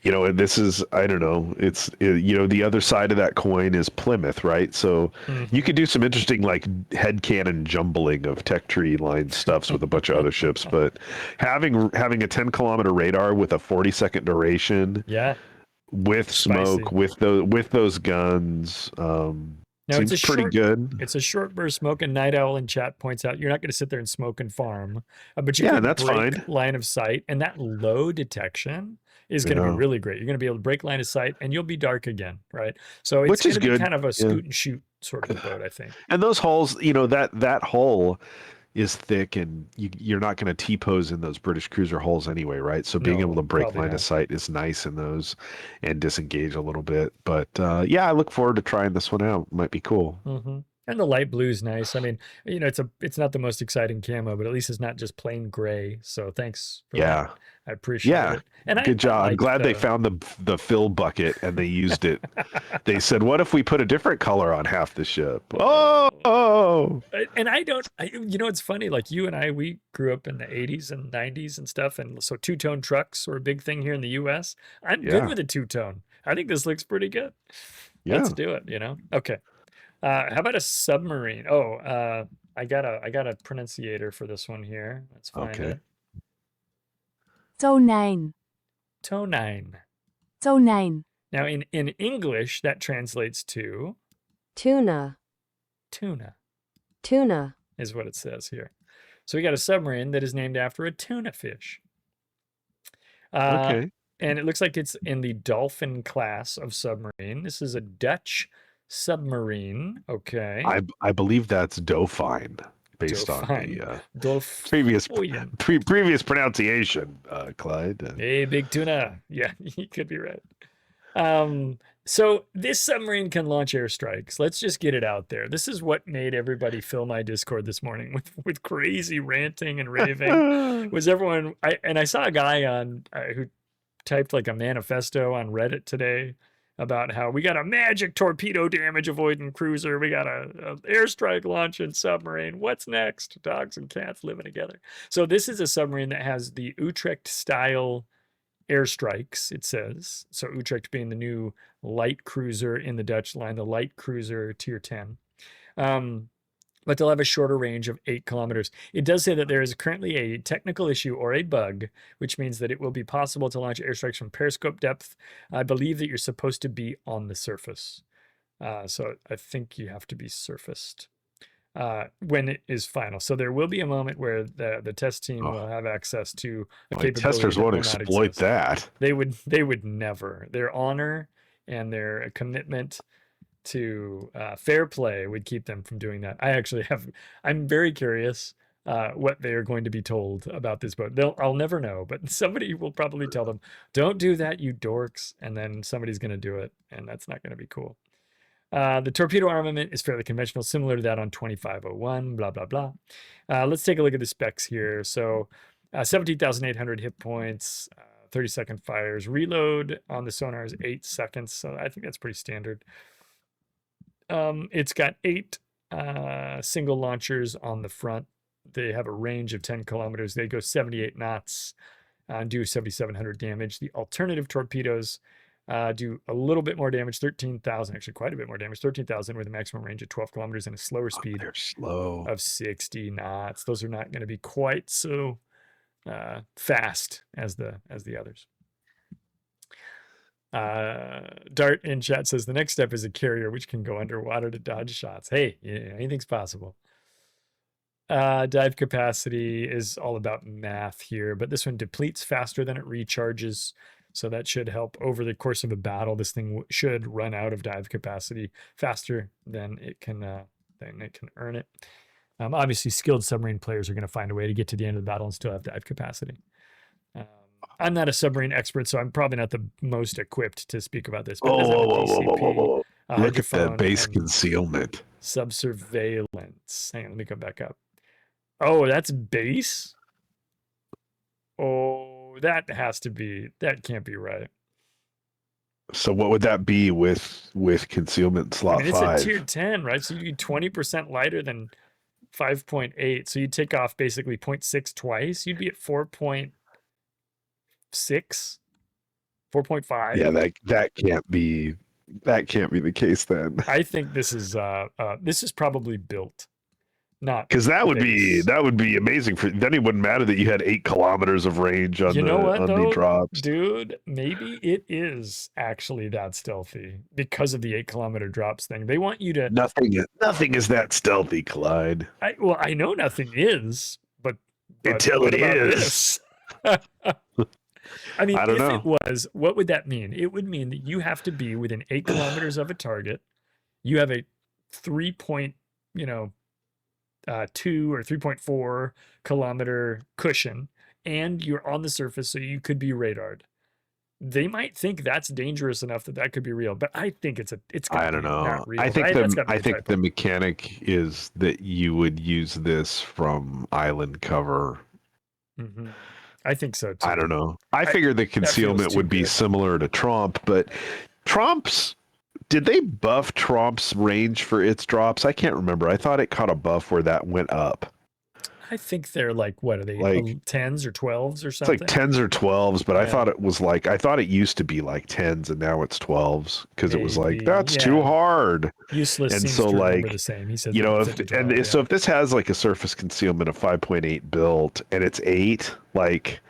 This is, I don't know, the other side of that coin is Plymouth, right? So you could do some interesting like headcanon jumbling of tech tree line stuffs with a bunch of other ships, but having a 10-kilometer radar with a 40-second duration, with smoke, with those guns, now seems pretty good. It's a short burst smoke, and Night Owl in chat points out you're not going to sit there and smoke and farm, but you can that's break fine. line of sight, and that low detection is going to be really great. You're going to be able to break line of sight, and you'll be dark again, right? So it's going to be kind of a scoot and shoot sort of a boat, I think. And those hulls, that hull is thick, and you're not going to T-pose in those British cruiser hulls anyway, right? So being able to break line of sight is nice in those and disengage a little bit. But I look forward to trying this one out. Might be cool. And the light blue is nice. I mean, it's not the most exciting camo, but at least it's not just plain gray. So thanks for that. I appreciate it. And good job. I'm glad they found the fill bucket and they used it. They said, what if we put a different color on half the ship? Oh. And it's funny, like you and I, we grew up in the 80s and 90s and stuff. And so two-tone trucks were a big thing here in the US. I'm good with a two-tone. I think this looks pretty good. Let's do it, Okay. How about a submarine? I got a pronunciator for this one here. Let's find it. Tonijn. Tonijn. Now in English that translates to tuna. Tuna is what it says here. So we got a submarine that is named after a tuna fish. And it looks like it's in the Dolphin class of submarine. This is a Dutch submarine. Okay. I believe that's Dauphine based on the previous pronunciation, Clyde. Hey, big tuna. Yeah, you could be right. So this submarine can launch airstrikes. Let's just get it out there. This is what made everybody fill my Discord this morning with crazy ranting and raving. Was everyone? I saw a guy on who typed like a manifesto on Reddit today about how we got a magic torpedo damage avoiding cruiser. We got a airstrike launching submarine. What's next? Dogs and cats living together. So this is a submarine that has the Utrecht style airstrikes, it says. So Utrecht being the new light cruiser in the Dutch line, the light cruiser tier 10. But they'll have a shorter range of 8 kilometers. It does say that there is currently a technical issue or a bug, which means that it will be possible to launch airstrikes from periscope depth. I believe that you're supposed to be on the surface. So I think you have to be surfaced when it is final. So there will be a moment where the test team will have access to a capability. Testers won't exploit that. They would never. Their honor and their commitment to fair play would keep them from doing that. I'm very curious what they are going to be told about this boat. I'll never know, but somebody will probably tell them, don't do that, you dorks. And then somebody's going to do it. And that's not going to be cool. The torpedo armament is fairly conventional, similar to that on 2501, blah, blah, blah. Let's take a look at the specs here. So 17,800 hit points, 30-second fires. Reload on the sonar is 8 seconds, so I think that's pretty standard. It's got 8 single launchers on the front. They have a range of 10 kilometers. They go 78 knots and do 7,700 damage. The alternative torpedoes do a little bit more damage, 13,000, actually quite a bit more damage, 13,000 with a maximum range of 12 kilometers and a slower speed of 60 knots. Those are not going to be quite so fast as the others. Dart in chat says the next step is a carrier which can go underwater to dodge shots. Hey, anything's possible. Dive capacity is all about math here, but this one depletes faster than it recharges, so that should help. Over the course of a battle, this thing should run out of dive capacity faster than it can earn it. Obviously, skilled submarine players are going to find a way to get to the end of the battle and still have dive capacity. I'm not a submarine expert, so I'm probably not the most equipped to speak about this. But whoa. Look at that base concealment. Subsurveillance. Hang on, let me come back up. Oh, that's base? Oh, that can't be right. So what would that be with concealment slot 5? It's a tier 10, right? So you'd be 20% lighter than 5.8. So you'd take off basically 0.6 twice. You'd be at 4.6, 4.5. Yeah, that can't be the case then. I think this is probably built. Not because that would be amazing. Then it wouldn't matter that you had 8 kilometers of range on the drops. Dude, maybe it is actually that stealthy because of the 8-kilometer drops thing. They want you to nothing is that stealthy, Clyde. I know nothing is, but until it is. I mean, if it was, what would that mean? It would mean that you have to be within 8 kilometers of a target. You have a 3.2 or 3.4 kilometer cushion, and you're on the surface, so you could be radared. They might think that's dangerous enough that could be real, but I think it's I don't know. Not real, I think right? I think the mechanic is that you would use this from island cover. Mm-hmm. I think so too. I don't know. I figured the concealment would be similar to Tromp, but did they buff Tromp's range for its drops? I can't remember. I thought it caught a buff where that went up. I think they're like, what are they, like 10s or 12s or something? It's like 10s or 12s, but I thought it used to if now it's 12s because it was like, that's too hard. Useless. And seems so to like, the same. He said, so if this has like a surface concealment of 5.8 built and it's 8, like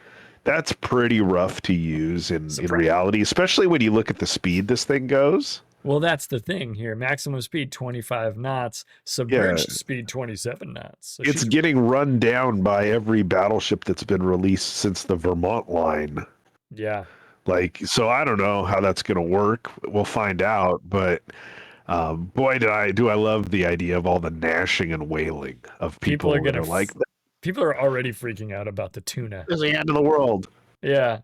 that's pretty rough to use in reality, especially when you look at the speed this thing goes. Well, that's the thing here. Maximum speed 25 knots, submerged speed 27 knots. So it's getting run down by every battleship that's been released since the Vermont line. Yeah. Like, so I don't know how that's going to work. We'll find out. But boy, do I love the idea of all the gnashing and wailing of people that are like that. People are already freaking out about the tuna. It's the end of the world. Yeah.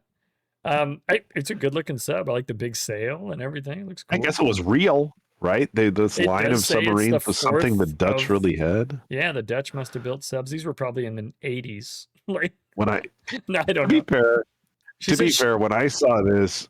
It's a good looking sub. I like the big sail and everything. It looks cool. I guess it was real, right? This line of submarines was something the Dutch really had. Yeah, the Dutch must have built subs. These were probably in the 80s. Like I don't know. To be fair, when I saw this,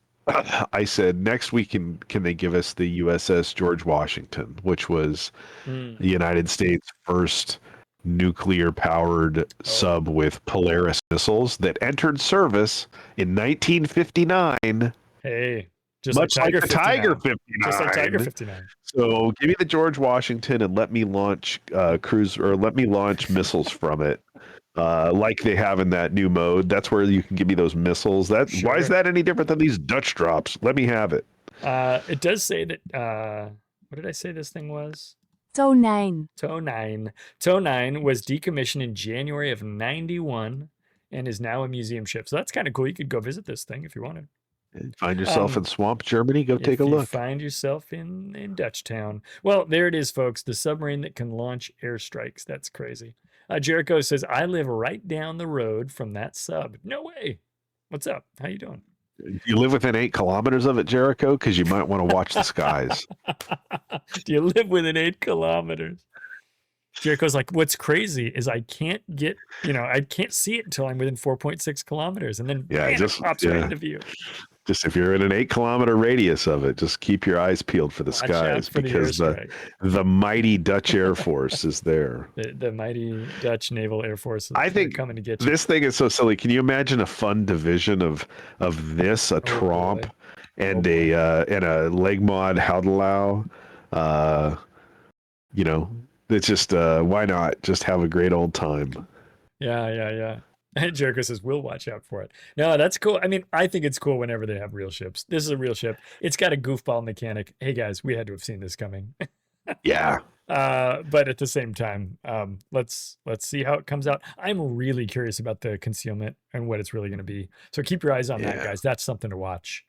I said next week can they give us the USS George Washington, which was the United States' first nuclear-powered sub with Polaris missiles that entered service in 1959. Hey, much like the Tiger 59. Just like Tiger 59. So give me the George Washington and let me launch missiles from it, like they have in that new mode. That's where you can give me those missiles. Why is that any different than these Dutch drops? Let me have it. It does say that. What did I say this thing was? Tonijn. Tonijn was decommissioned in January of 91 and is now a museum ship. So that's kind of cool. You could go visit this thing if you wanted. Find yourself in Swamp, Germany, go take a look. Find yourself in Dutchtown. Well, there it is, folks. The submarine that can launch airstrikes. That's crazy. Jericho says, I live right down the road from that sub. No way. What's up? How you doing? You live within 8 kilometers of it, Jericho, because you might want to watch the skies. Do you live within 8 kilometers? Jericho's like, what's crazy is I can't get, I can't see it until I'm within 4.6 kilometers, and then it pops right into view. Just if you're in an 8-kilometer radius of it, just keep your eyes peeled for the skies, because the mighty Dutch Air Force is there. The mighty Dutch Naval Air Force. I think coming to get you. This thing is so silly. Can you imagine a fun division of this, a Tromp, and a leg mod Houdelau? It's just why not just have a great old time? Yeah. Jericho says, we'll watch out for it. No, that's cool. I mean, I think it's cool whenever they have real ships. This is a real ship. It's got a goofball mechanic. Hey, guys, we had to have seen this coming. Yeah. But at the same time, let's see how it comes out. I'm really curious about the concealment and what it's really going to be. So keep your eyes on that, guys. That's something to watch.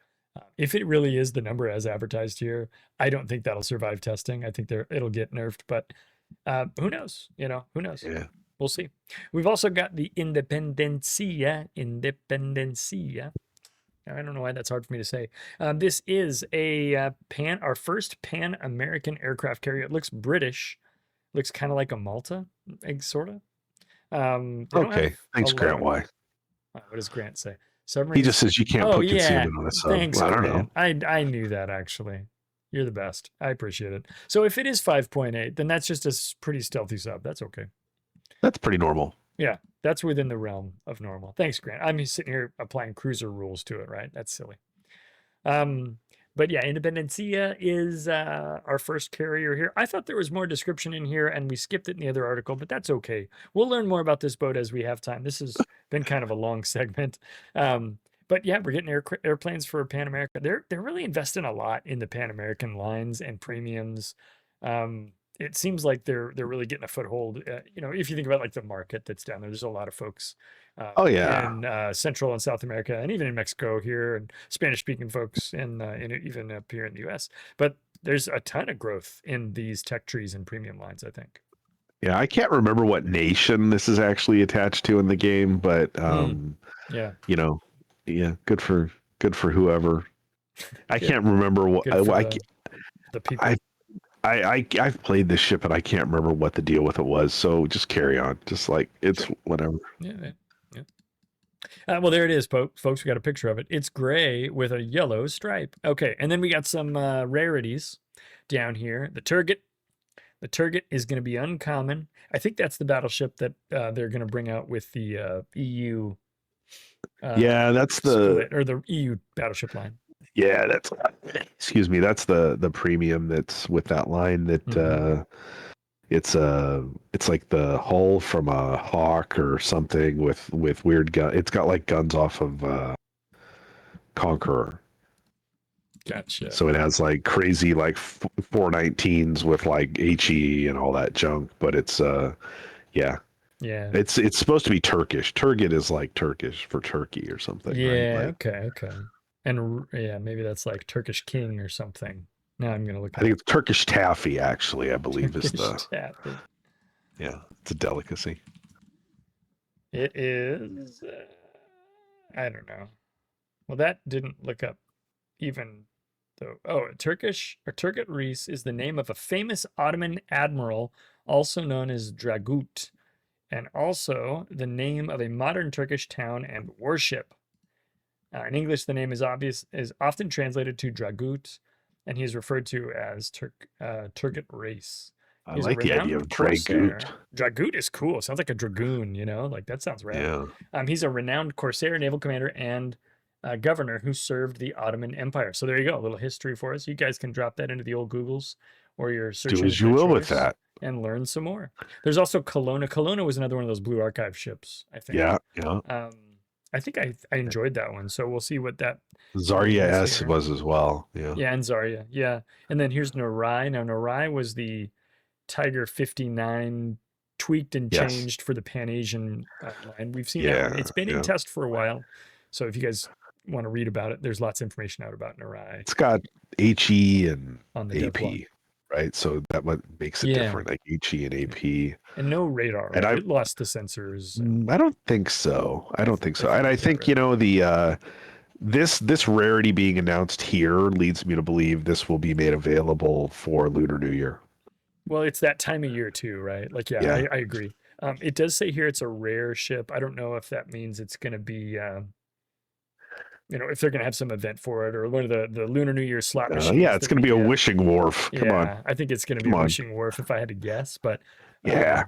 If it really is the number as advertised here, I don't think that'll survive testing. I think it'll get nerfed, but who knows? Who knows? Yeah. We'll see. We've also got the Independencia. I don't know why that's hard for me to say. This is our first Pan American aircraft carrier. It looks British. Looks kind of like a Malta, sort of. Okay. Thanks, Grant. Why? What does Grant say? Submarines? He just says you can't put concealment on a sub. Thanks, I don't know. I knew that, actually. You're the best. I appreciate it. So if it is 5.8, then that's just a pretty stealthy sub. That's okay. That's pretty normal. Yeah, that's within the realm of normal. Thanks, Grant. I'm sitting here applying cruiser rules to it, right? That's silly. But yeah, Independencia is our first carrier here. I thought there was more description in here, and we skipped it in the other article, but that's okay. We'll learn more about this boat as we have time. This has been kind of a long segment. But yeah, we're getting airplanes for Pan America. They're really investing a lot in the Pan American lines and premiums. It seems like they're really getting a foothold. If you think about like the market that's down there's a lot of folks in Central and South America, and even in Mexico here, and Spanish-speaking folks, and even up here in the US. But there's a ton of growth in these tech trees and premium lines, I think. Yeah, I can't remember what nation this is actually attached to in the game, but good for whoever. I can't remember what the people. I've played this ship and I can't remember what the deal with it was. So just carry on. Just like it's whatever. Yeah. Well, there it is, folks. We got a picture of it. It's gray with a yellow stripe. Okay, and then we got some rarities down here. The Turgut. The Turgut is going to be uncommon. I think that's the battleship that they're going to bring out with the EU. That's the EU battleship line. Yeah, that's that's the premium that's with that line that it's like the hull from a Hawk or something with weird gun. It's got like guns off of Conqueror. Gotcha. So it has like crazy like 419s with like HE and all that junk, but it's it's supposed to be Turkish. Turgut is like Turkish for Turkey or something. Yeah, right? Okay. And maybe that's like Turkish King or something. Now I'm gonna look. I think it's Turkish taffy, actually. I believe Turkish is the taffy. Yeah, it's a delicacy. It is. I don't know. Well, that didn't look up even though. Oh, Turgut Reis is the name of a famous Ottoman admiral, also known as Dragut, and also the name of a modern Turkish town and warship. In English, the name is often translated to Dragut, and he is referred to as Turgut Reis. I like the idea of Dragut. Dragut is cool. Sounds like a dragoon, like that sounds rad. Yeah. He's a renowned corsair, naval commander, and governor who served the Ottoman Empire. So there you go, a little history for us. You guys can drop that into the old Googles or your search. Do as you will with that. And learn some more. There's also Kelowna. Kelowna was another one of those Blue Archive ships, I think. Yeah. I think I enjoyed that one. So we'll see what that. Zarya S was as well. Yeah. Yeah, and Zarya. Yeah. And then here's Norai. Now, Norai was the Tiger 59 tweaked and changed for the Pan Asian line. We've seen that one. It's been in test for a while. So if you guys want to read about it, there's lots of information out about Norai. It's got HE and on the AP, right? So that what makes it different, like HE and AP. And no radar. Right? It lost the sensors. I don't think so. And I think, this rarity being announced here leads me to believe this will be made available for Lunar New Year. Well, it's that time of year too, right? Like, yeah. I agree. It does say here it's a rare ship. I don't know if that means it's going to be, if they're going to have some event for it, or one of the Lunar New Year slot machines. Yeah, it's going to be a wishing wharf. Come on. I think it's going to be a wishing wharf if I had to guess, but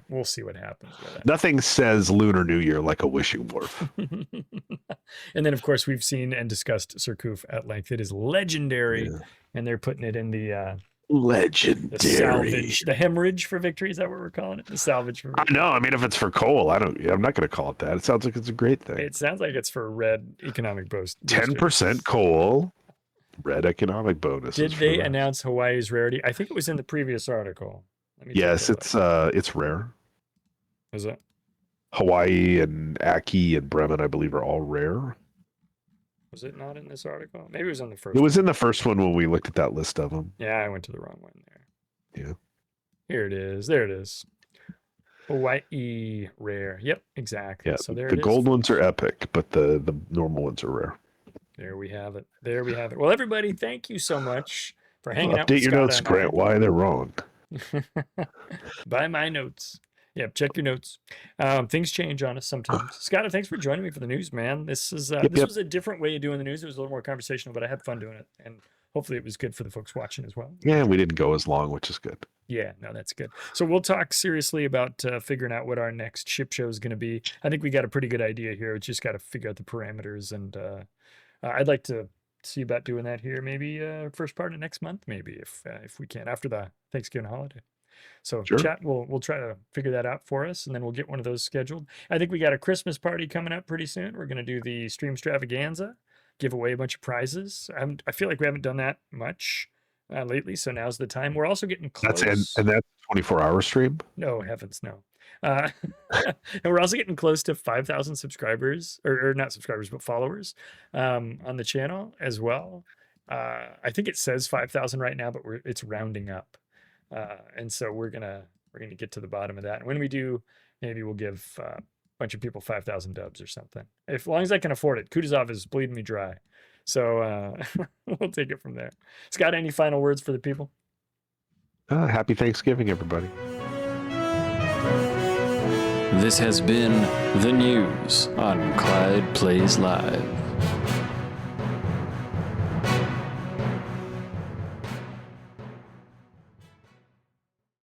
we'll see what happens with it. Nothing says Lunar New Year like a wishing wharf. And then, of course, we've seen and discussed Surcouf at length. It is legendary, and they're putting it in the legendary, the salvage, the hemorrhage for victory. Is that what we're calling it? The salvage for victory. No, I mean, if it's for coal, I'm not going to call it that. It sounds like it's a great thing. It sounds like it's for red economic boost. 10% coal, red economic bonus. Did they announce Hawaii's rarity? I think it was in the previous article. Yes, it's rare. Is it? Hawaii and Aki and Bremen, I believe, are all rare. Was it not in this article? Maybe it was in the first. It was in the first one when we looked at that list of them. Yeah, I went to the wrong one there. Yeah. Here it is. There it is. Hawaii rare. Yep, exactly. Yeah, so there the gold ones are epic, but the normal ones are rare. There we have it. There we have it. Well, everybody, thank you so much for hanging out. Update your notes, Grant. Why they're wrong. Buy my notes. Yep, check your notes. Things change on us sometimes. Scott, thanks for joining me for the news, man. This was a different way of doing the news. It was a little more conversational, but I had fun doing it, and hopefully it was good for the folks watching as well. Yeah, we didn't go as long, which is good. Yeah, no, that's good. So we'll talk seriously about figuring out what our next ship show is going to be. I think we got a pretty good idea here. We just got to figure out the parameters, and I'd like to see about doing that here maybe first part of next month, maybe if we can, after the Thanksgiving holiday. So sure. Chat, we'll try to figure that out for us, and then we'll get one of those scheduled. I think we got a Christmas party coming up pretty soon. We're going to do the stream extravaganza, give away a bunch of prizes. I feel like we haven't done that much lately, so now's the time. We're also getting close. And that's 24-hour stream? No, heavens, no. And we're also getting close to 5,000 subscribers, or not subscribers, but followers on the channel as well. I think it says 5,000 right now, but it's rounding up. And so we're gonna get to the bottom of that. And when we do, maybe we'll give a bunch of people 5,000 dubs or something. As long as I can afford it. Kutuzov is bleeding me dry. So we'll take it from there. Scott, any final words for the people? Happy Thanksgiving, everybody. This has been the news on Clyde Plays Live.